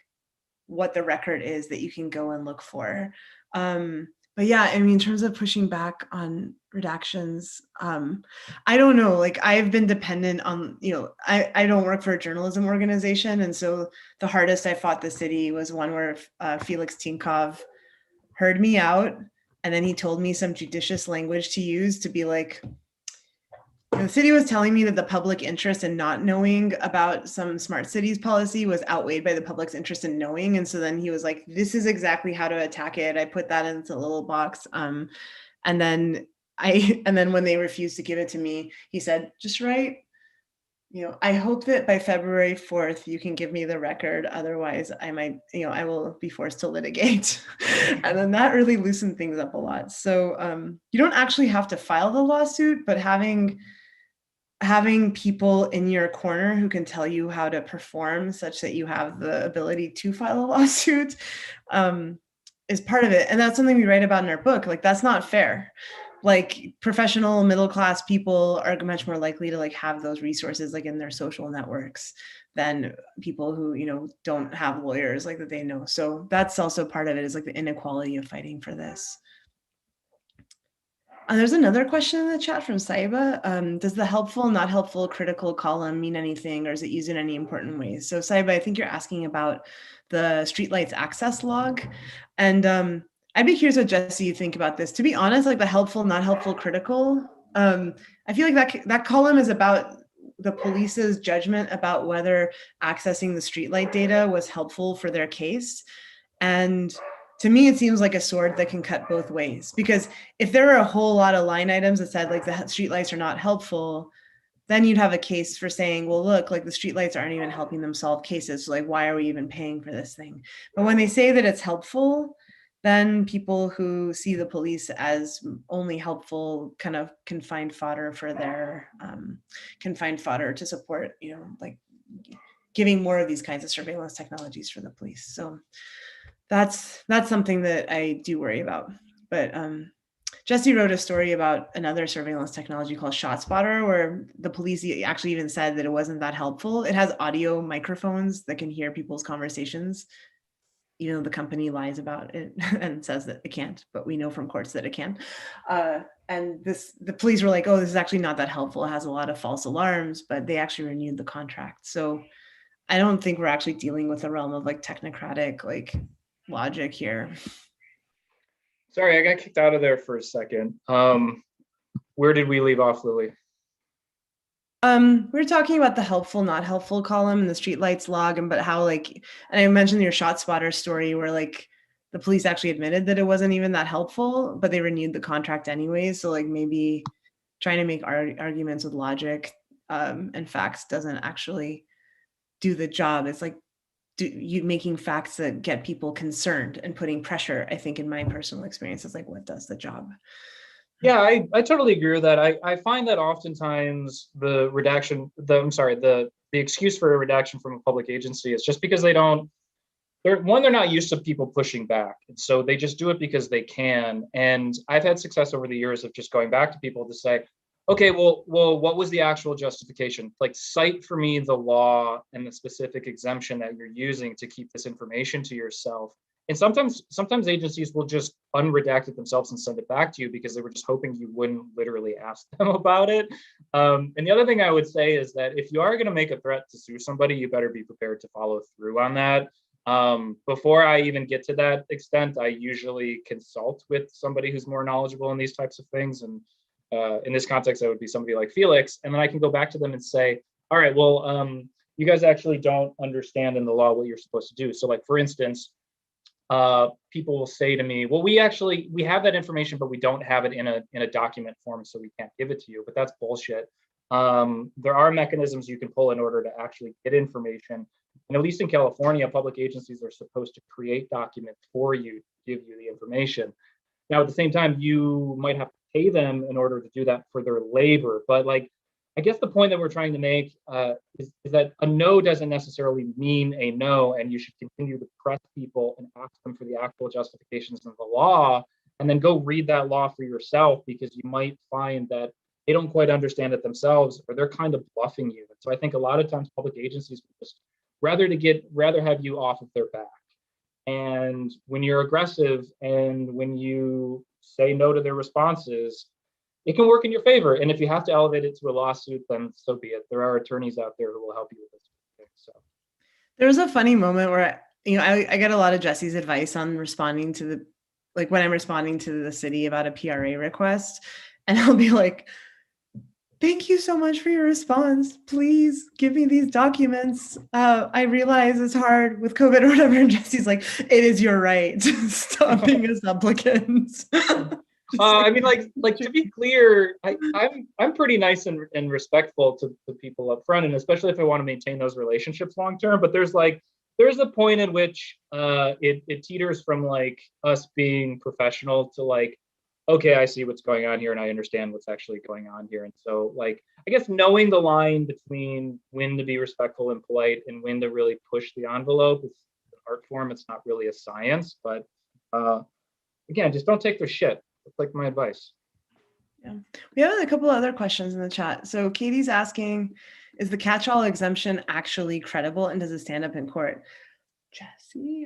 what the record is that you can go and look for. But yeah, I mean, in terms of pushing back on redactions, I don't know, like I've been dependent on, I don't work for a journalism organization. And so the hardest I fought the city was one where Felix Tinkoff heard me out And then he told me some judicious language to use to be like, the city was telling me that the public interest in not knowing about some smart cities policy was outweighed by the public's interest in knowing. And so then he was like, this is exactly how to attack it. I put that into a little box. And then when they refused to give it to me, he said, just write, I hope that by February 4th, you can give me the record. Otherwise, I might, I will be forced to litigate. And then that really loosened things up a lot. So you don't actually have to file the lawsuit, but having people in your corner who can tell you how to perform such that you have the ability to file a lawsuit is part of it. And that's something we write about in our book. Like, that's not fair. Like, professional middle-class people are much more likely to like have those resources like in their social networks than people who, don't have lawyers like that they know. So that's also part of it, is like the inequality of fighting for this. There's another question in the chat from Saiba. Does the helpful, not helpful, critical column mean anything, or is it used in any important ways? So Saiba, I think you're asking about the streetlights access log. And I'd be curious what, Jesse, you think about this. To be honest, like the helpful, not helpful, critical, I feel like that column is about the police's judgment about whether accessing the streetlight data was helpful for their case. And to me, it seems like a sword that can cut both ways, because if there are a whole lot of line items that said like the streetlights are not helpful, then you'd have a case for saying, well, look, like the streetlights aren't even helping them solve cases. So like, why are we even paying for this thing? But when they say that it's helpful, then people who see the police as only helpful kind of can find fodder for their, to support, like giving more of these kinds of surveillance technologies for the police. So that's something that I do worry about. But Jesse wrote a story about another surveillance technology called ShotSpotter, where the police actually even said that it wasn't that helpful. It has audio microphones that can hear people's conversations. The company lies about it and says that it can't, but we know from courts that it can. And the police were like, oh, this is actually not that helpful. It has a lot of false alarms, but they actually renewed the contract. So I don't think we're actually dealing with a realm of like technocratic like logic here. Sorry, I got kicked out of there for a second. Where did we leave off, Lily? We were talking about the helpful, not helpful column in the streetlights log, and but how and I mentioned your ShotSpotter story where like the police actually admitted that it wasn't even that helpful, but they renewed the contract anyways. So like maybe trying to make arguments with logic and facts doesn't actually do the job. It's like you making facts that get people concerned and putting pressure, I think in my personal experience, is like what does the job. Yeah, I totally agree with that. I find that oftentimes the excuse for a redaction from a public agency is just because they're not used to people pushing back. And so they just do it because they can. And I've had success over the years of just going back to people to say, okay, well, what was the actual justification? Like, cite for me the law and the specific exemption that you're using to keep this information to yourself. And sometimes agencies will just unredact it themselves and send it back to you because they were just hoping you wouldn't literally ask them about it. And the other thing I would say is that if you are going to make a threat to sue somebody, you better be prepared to follow through on that. Before I even get to that extent, I usually consult with somebody who's more knowledgeable in these types of things. And in this context, that would be somebody like Felix. And then I can go back to them and say, all right, well, you guys actually don't understand in the law what you're supposed to do. So like, for instance, people will say to me, well, we have that information, but we don't have it in a document form, so we can't give it to you. But that's bullshit. There are mechanisms you can pull in order to actually get information. And at least in California, public agencies are supposed to create documents for you to give you the information. Now, at the same time, you might have to pay them in order to do that for their labor. But like, I guess the point that we're trying to make is that a no doesn't necessarily mean a no, and you should continue to press people and ask them for the actual justifications of the law, and then go read that law for yourself, because you might find that they don't quite understand it themselves, or they're kind of bluffing you. And so I think a lot of times public agencies would just rather have you off of their back. And when you're aggressive and when you say no to their responses, it can work in your favor. And if you have to elevate it to a lawsuit, then so be it. There are attorneys out there who will help you with this. So there was a funny moment where I get a lot of Jesse's advice on responding to like when I'm responding to the city about a PRA request, and I'll be like, thank you so much for your response. Please give me these documents. I realize it's hard with COVID or whatever. And Jesse's like, it is your right. Stop being a supplicant. I mean, like to be clear, I'm pretty nice and respectful to the people up front, and especially if I want to maintain those relationships long term. But there's a point at which it teeters from like us being professional to like, okay, I see what's going on here and I understand what's actually going on here. And so like, I guess knowing the line between when to be respectful and polite and when to really push the envelope is an art form. It's not really a science, but again, just don't take their shit. That's like my advice. Yeah. We have a couple other questions in the chat. So Katie's asking, is the catch-all exemption actually credible and does it stand up in court? Jesse?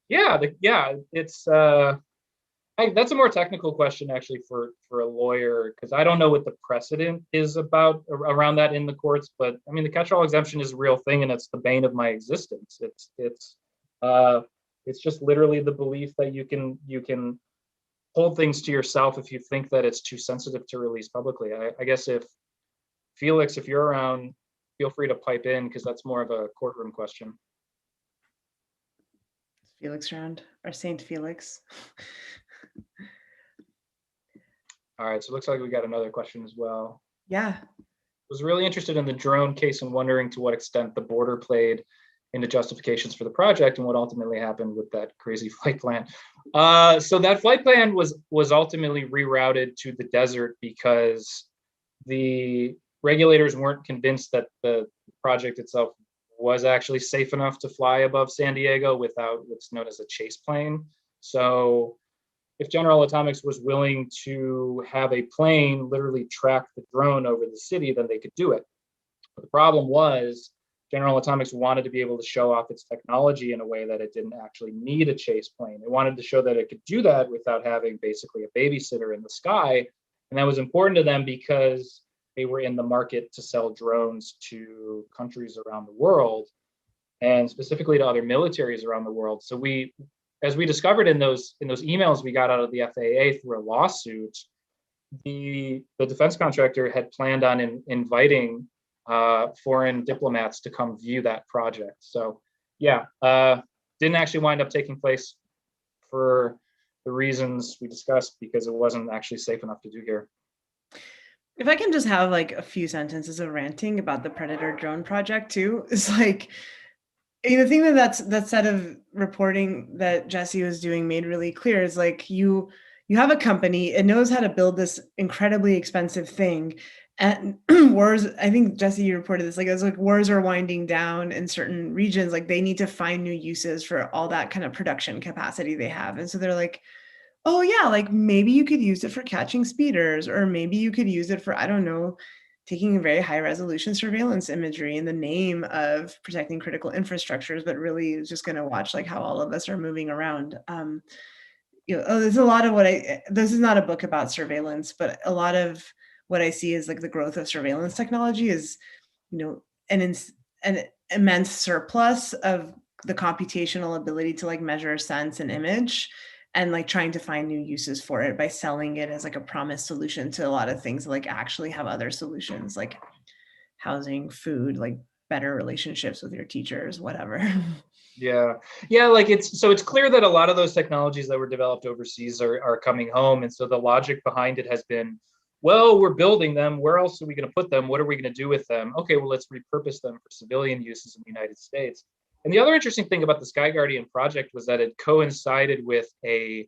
Yeah, it's that's a more technical question actually for a lawyer, because I don't know what the precedent is about around that in the courts. But I mean, the catch-all exemption is a real thing, and it's the bane of my existence. It's just literally the belief that you can hold things to yourself if you think that it's too sensitive to release publicly. I guess if Felix, if you're around, feel free to pipe in, because that's more of a courtroom question. Felix around, or Saint Felix. All right, so it looks like we got another question as well. Yeah. I was really interested in the drone case and wondering to what extent the border played into justifications for the project and what ultimately happened with that crazy flight plan. So that flight plan was ultimately rerouted to the desert because the regulators weren't convinced that the project itself was actually safe enough to fly above San Diego without what's known as a chase plane. So if General Atomics was willing to have a plane literally track the drone over the city, then they could do it. But the problem was General Atomics wanted to be able to show off its technology in a way that it didn't actually need a chase plane. It wanted to show that it could do that without having basically a babysitter in the sky. And that was important to them because they were in the market to sell drones to countries around the world, and specifically to other militaries around the world. So as we discovered in those emails we got out of the FAA through a lawsuit, the defense contractor had planned on inviting foreign diplomats to come view that project. So yeah, didn't actually wind up taking place for the reasons we discussed, because it wasn't actually safe enough to do here. If I can just have like a few sentences of ranting about the Predator drone project too, it's like, the thing that set of reporting that Jesse was doing made really clear is like you have a company, it knows how to build this incredibly expensive thing, and wars. I think Jesse, you reported this, like it was like wars are winding down in certain regions, like they need to find new uses for all that kind of production capacity they have, and so they're like, oh yeah, like maybe you could use it for catching speeders, or maybe you could use it for, I don't know, taking very high resolution surveillance imagery in the name of protecting critical infrastructures, but really is just going to watch like how all of us are moving around. There's a lot of this is not a book about surveillance, but a lot of what I see is like the growth of surveillance technology is, an immense surplus of the computational ability to like measure sense and image, and like trying to find new uses for it by selling it as like a promised solution to a lot of things that like actually have other solutions, like housing, food, like better relationships with your teachers, whatever. Yeah, like it's clear that a lot of those technologies that were developed overseas are coming home. And so the logic behind it has been, well, we're building them. Where else are we going to put them? What are we going to do with them? Okay, well, let's repurpose them for civilian uses in the United States. And the other interesting thing about the Sky Guardian project was that it coincided with a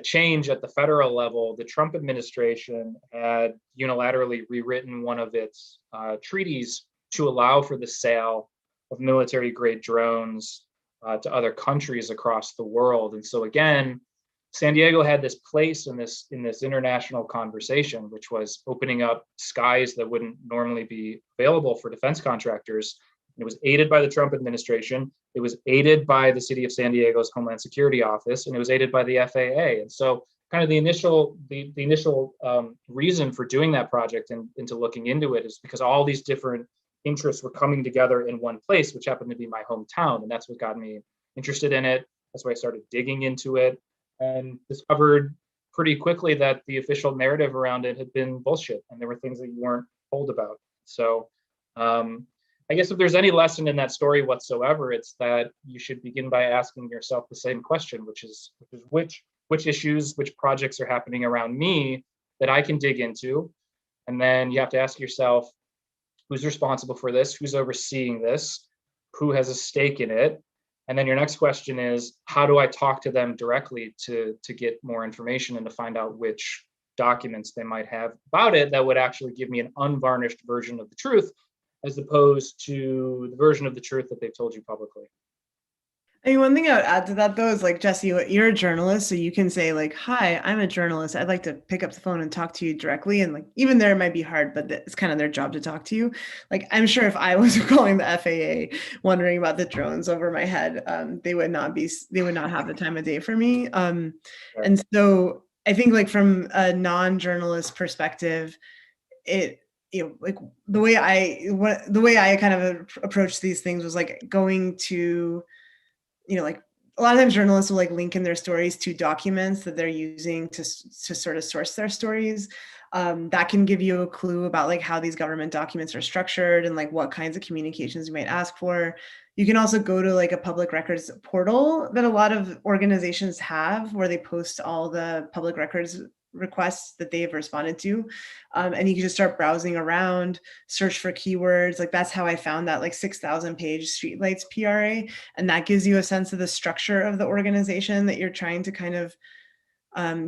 change at the federal level. The Trump administration had unilaterally rewritten one of its treaties to allow for the sale of military-grade drones to other countries across the world. And so again, San Diego had this place in this international conversation, which was opening up skies that wouldn't normally be available for defense contractors. It was aided by the Trump administration. It was aided by the city of San Diego's Homeland Security Office, and it was aided by the FAA. And so kind of the initial reason for doing that project and into looking into it is because all these different interests were coming together in one place, which happened to be my hometown. And that's what got me interested in it. That's why I started digging into it and discovered pretty quickly that the official narrative around it had been bullshit, and there were things that you weren't told about. So I guess if there's any lesson in that story whatsoever, it's that you should begin by asking yourself the same question, which is which issues, which projects are happening around me that I can dig into. And then you have to ask yourself, who's responsible for this? Who's overseeing this? Who has a stake in it? And then your next question is, how do I talk to them directly to get more information and to find out which documents they might have about it that would actually give me an unvarnished version of the truth, as opposed to the version of the truth that they've told you publicly. I mean, one thing I would add to that, though, is like, Jesse, you're a journalist, so you can say like, hi, I'm a journalist. I'd like to pick up the phone and talk to you directly. And like, even there it might be hard, but it's kind of their job to talk to you. Like, I'm sure if I was calling the FAA wondering about the drones over my head, they would not have the time of day for me. And so I think like from a non-journalist perspective, like the way I kind of approached these things was like going to, like a lot of times journalists will like link in their stories to documents that they're using to sort of source their stories. That can give you a clue about like how these government documents are structured and like what kinds of communications you might ask for. You can also go to like a public records portal that a lot of organizations have, where they post all the public records requests that they've responded to. And you can just start browsing around, search for keywords. Like that's how I found that like 6,000 page streetlights PRA. And that gives you a sense of the structure of the organization that you're trying to kind of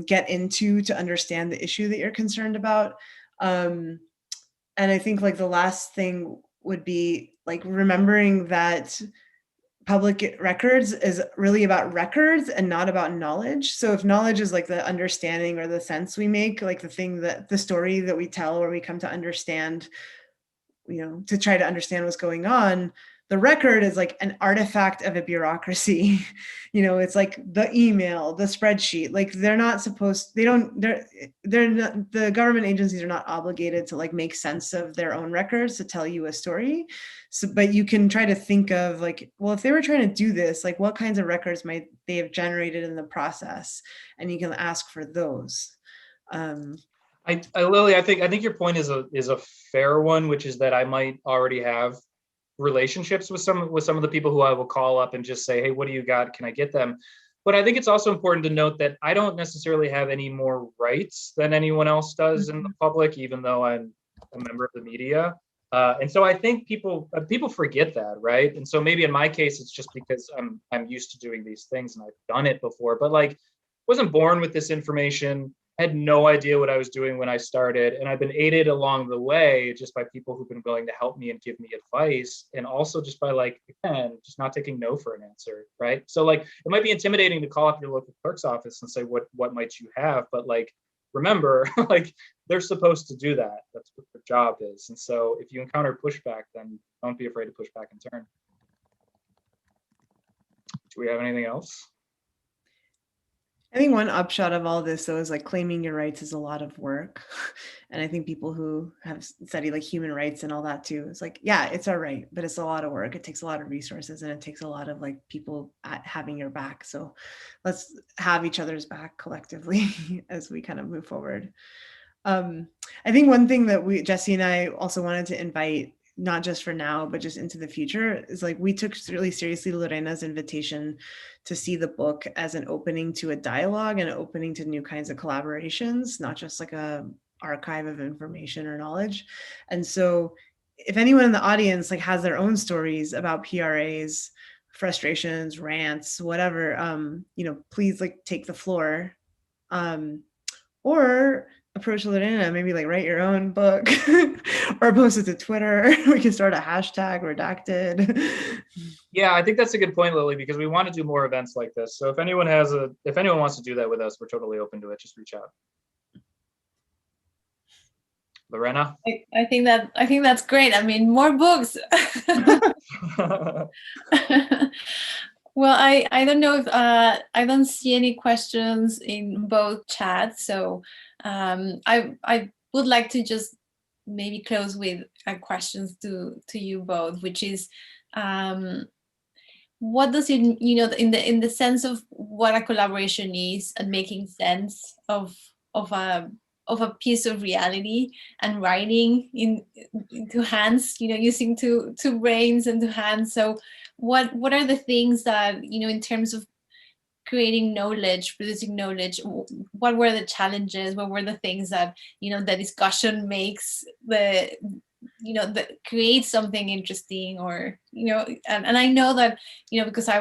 get into to understand the issue that you're concerned about. And I think like the last thing would be like remembering that public records is really about records and not about knowledge. So if knowledge is like the understanding or the sense we make, like the story that we tell, or we come to understand, to try to understand what's going on, the record is like an artifact of a bureaucracy. It's like the email, the spreadsheet, like they're not, the government agencies are not obligated to like make sense of their own records to tell you a story. So, but you can try to think of like, well, if they were trying to do this, like what kinds of records might they have generated in the process? And you can ask for those. Lily, I think your point is a fair one, which is that I might already have relationships with some of the people who I will call up and just say, hey, what do you got? Can I get them? But I think it's also important to note that I don't necessarily have any more rights than anyone else does in the public, even though I'm a member of the media. And so I think people forget that, right? And so maybe in my case, it's just because I'm used to doing these things and I've done it before, but like wasn't born with this information. I had no idea what I was doing when I started, and I've been aided along the way just by people who've been willing to help me and give me advice, and also just by like, again, just not taking no for an answer, right? So like, it might be intimidating to call up your local clerk's office and say, what might you have? But like, remember, like they're supposed to do that. That's what their job is. And so if you encounter pushback, then don't be afraid to push back in turn. Do we have anything else? I think one upshot of all this, though, is like claiming your rights is a lot of work. And I think people who have studied like human rights and all that too, it's like, yeah, it's all right, but it's a lot of work. It takes a lot of resources, and it takes a lot of like people having your back. So let's have each other's back collectively as we kind of move forward. I think one thing that Jesse and I also wanted to invite, not just for now, but just into the future, is like we took really seriously Lorena's invitation to see the book as an opening to a dialogue and an opening to new kinds of collaborations, not just like a archive of information or knowledge. And so if anyone in the audience like has their own stories about PRAs, frustrations, rants, whatever, please like take the floor. Or approach Lorena, maybe like write your own book or post it to Twitter. We can start a hashtag redacted. Yeah, I think that's a good point, Lily, because we want to do more events like this. So if anyone wants to do that with us, we're totally open to it. Just reach out. Lorena? I think that's great. I mean, more books. Well, I don't know if I don't see any questions in both chats, so I would like to just maybe close with questions to you both, which is what does it, in the sense of what a collaboration is and making sense of a piece of reality and writing into hands, using two brains and two hands. So what are the things that, in terms of creating knowledge, producing knowledge, what were the challenges? What were the things that, the discussion makes that creates something interesting, or, and I know that, because I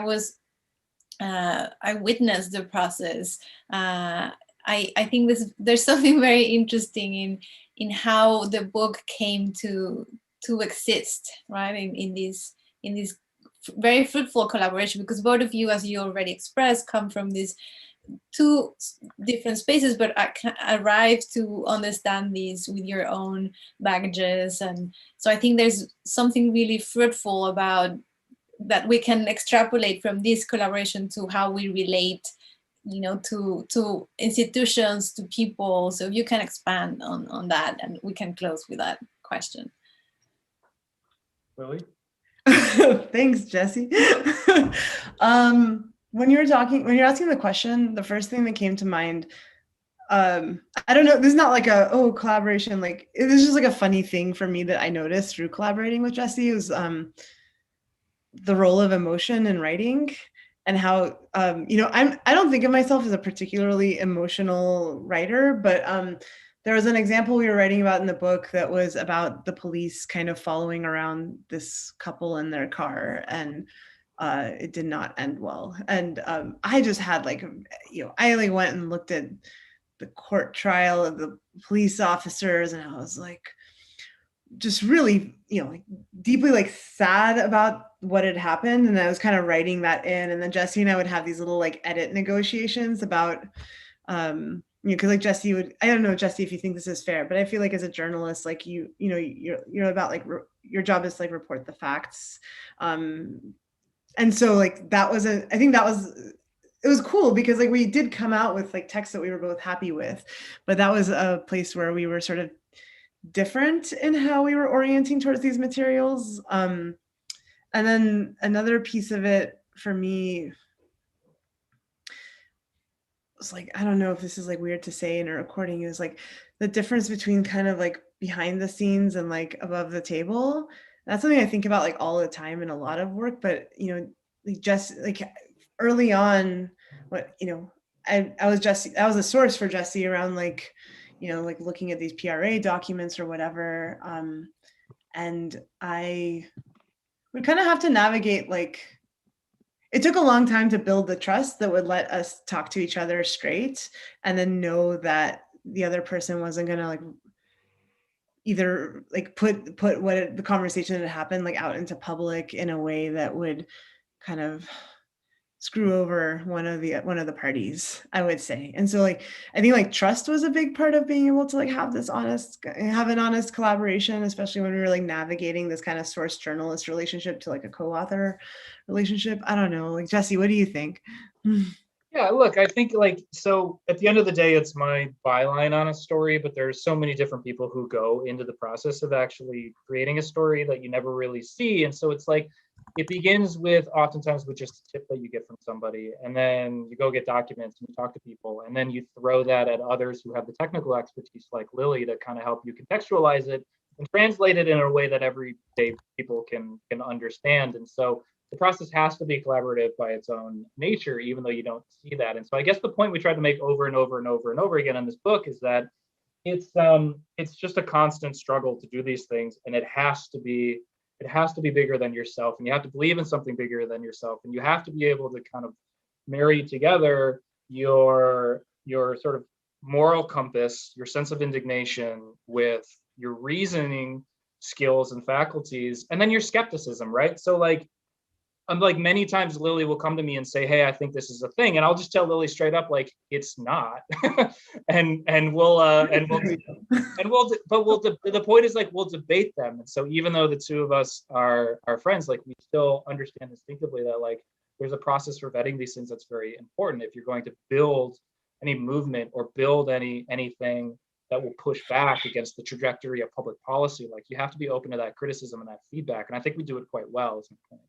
witnessed the process. I think there's something very interesting in how the book came to exist, right? In this very fruitful collaboration, because both of you, as you already expressed, come from these two different spaces, but arrive to understand these with your own baggages. And so I think there's something really fruitful about that we can extrapolate from this collaboration to how we relate, to institutions, to people. So you can expand on that, and we can close with that question. Lily? Thanks, Jesse. When you're asking the question, the first thing that came to mind, I don't know, this is not like collaboration, like it was just like a funny thing for me that I noticed through collaborating with Jesse. It was the role of emotion in writing, and how I don't think of myself as a particularly emotional writer, but there was an example we were writing about in the book that was about the police kind of following around this couple in their car, and it did not end well. And I just had I went and looked at the court trial of the police officers, and I was like, just really, deeply sad about what had happened. And I was kind of writing that in. And then Jesse and I would have these little edit negotiations about, because Jesse would, I don't know, Jesse, if you think this is fair, but I feel like as a journalist, you're about your job is to report the facts. And so that was I think that was, it was cool because we did come out with texts that we were both happy with, but that was a place where we were sort of different in how we were orienting towards these materials. And then another piece of it for me was I don't know if this is weird to say in a recording, is the difference between kind of behind the scenes and above the table. That's something I think about all the time in a lot of work, but just early on, I was a source for Jesse around looking at these PRA documents or whatever. And I would kind of have to navigate, it took a long time to build the trust that would let us talk to each other straight, and then know that the other person wasn't going to either put the conversation that happened out into public in a way that would kind of screw over one of the parties, I would say. And so I think trust was a big part of being able to have an honest collaboration, especially when we were navigating this kind of source journalist relationship to a co-author relationship. I don't know, Jesse, what do you think? Yeah, look, I think so at the end of the day, it's my byline on a story, but there's so many different people who go into the process of actually creating a story that you never really see. And so it's it begins with oftentimes with just a tip that you get from somebody, and then you go get documents and you talk to people, and then you throw that at others who have the technical expertise like Lilly to kind of help you contextualize it and translate it in a way that everyday people can understand. And so the process has to be collaborative by its own nature, even though you don't see that. And so I guess the point we tried to make over and over and over and over again in this book is that it's just a constant struggle to do these things, and it has to be bigger than yourself, and you have to believe in something bigger than yourself, and you have to be able to kind of marry together your sort of moral compass, your sense of indignation, with your reasoning skills and faculties, and then your skepticism, right? So many times Lilly will come to me and say, hey, I think this is a thing. And I'll just tell Lilly straight up, it's not. the point is we'll debate them. And so even though the two of us are friends, we still understand instinctively that there's a process for vetting these things that's very important. If you're going to build any movement or build anything that will push back against the trajectory of public policy, you have to be open to that criticism and that feedback. And I think we do it quite well, is my point.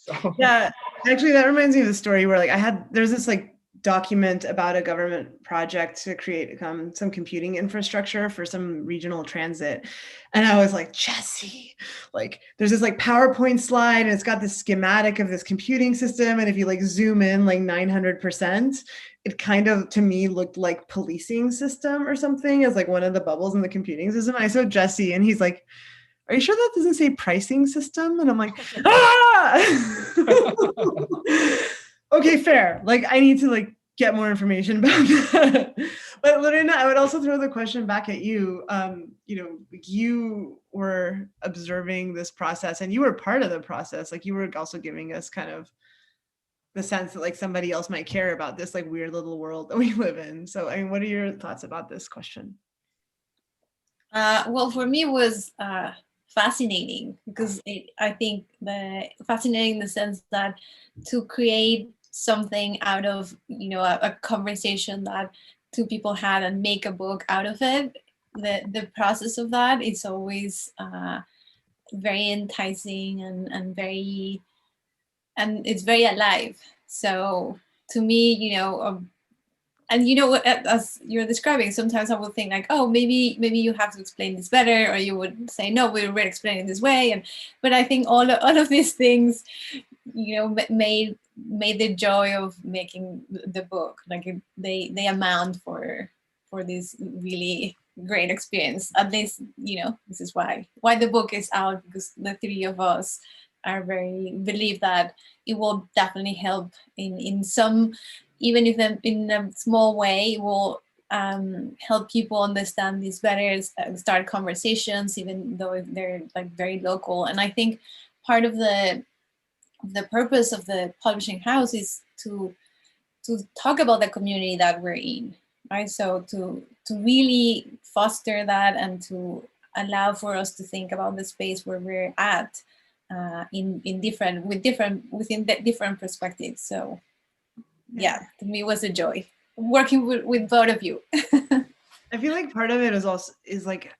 So. Yeah, Actually, that reminds me of the story where like there's this like document about a government project to create some computing infrastructure for some regional transit. And I was like, Jesse, like there's this like PowerPoint slide and it's got this schematic of this computing system. And if you like zoom in like 900%, it kind of to me looked like policing system or something as like one of the bubbles in the computing system. And I saw Jesse and he's like, are you sure that doesn't say pricing system? And I'm like, ah! Okay, fair. Like I need to like get more information about that. But Lorena, I would also throw the question back at you. You were observing this process and you were part of the process. Like you were also giving us kind of the sense that like somebody else might care about this like weird little world that we live in. So I mean, what are your thoughts about this question? Well, for me it was fascinating because I think fascinating in the sense that to create something out of a conversation that two people had and make a book out of it, the process of that is always very enticing and it's very alive. So to me, and as you're describing, sometimes I would think like, oh, maybe you have to explain this better, or you would say, no, we're explaining this way. But I think all of these things, made the joy of making the book, like they amount for this really great experience. At least, this is why the book is out, because the three of us are believe that it will definitely help in some, even if in a small way, it will help people understand this better, start conversations, even though they're like very local. And I think part of the purpose of the publishing house is to talk about the community that we're in, right? So to really foster that and to allow for us to think about the space where we're at within different perspectives. So yeah, to me it was a joy working with both of you. I feel like part of it is like,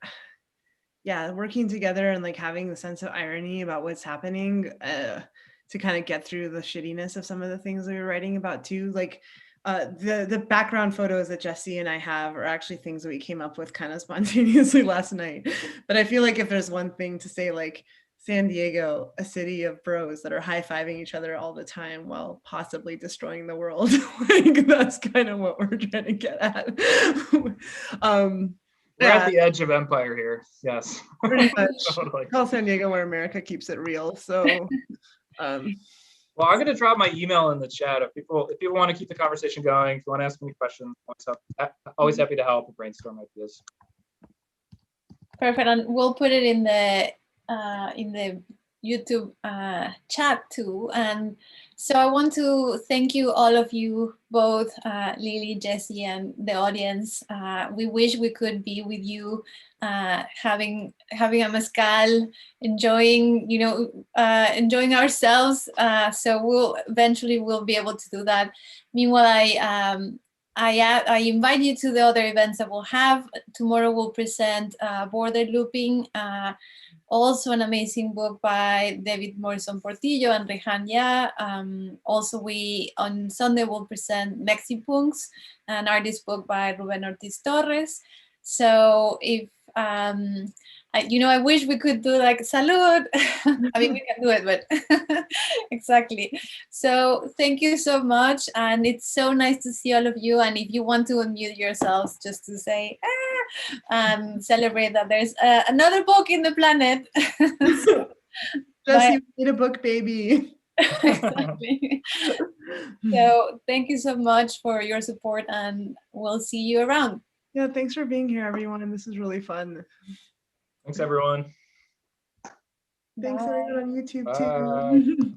yeah, working together and like having the sense of irony about what's happening to kind of get through the shittiness of some of the things we were writing about too. Like the background photos that Jesse and I have are actually things that we came up with kind of spontaneously last night. But I feel like if there's one thing to say, like San Diego, a city of bros that are high-fiving each other all the time while possibly destroying the world, like that's kind of what we're trying to get at. We're at the edge of empire here. Yes. Pretty much. Totally. Call San Diego where America keeps it real. So well, I'm going to drop my email in the chat. If people want to keep the conversation going, if you want to ask me questions, always happy to help and brainstorm ideas. Perfect, and we'll put it in the YouTube chat too. And so I want to thank you, all of you, both Lily, Jesse, and the audience. We wish we could be with you, having a mezcal, enjoying ourselves. So we'll eventually be able to do that. Meanwhile, I invite you to the other events that we'll have. Tomorrow we'll present Border Looping, also an amazing book by David Morrison Portillo and Rehan Ya. Also, on Sunday will present Mexipunks, an artist book by Ruben Ortiz Torres. So if I wish we could do like salud. I mean, we can do it, but exactly. So thank you so much, and it's so nice to see all of you. And if you want to unmute yourselves, just to say celebrate that there's another book in the planet. Jesse made a book, baby. Exactly. So thank you so much for your support, and we'll see you around. Yeah, thanks for being here, everyone. This is really fun. Thanks, everyone. Thanks, everyone on YouTube, too.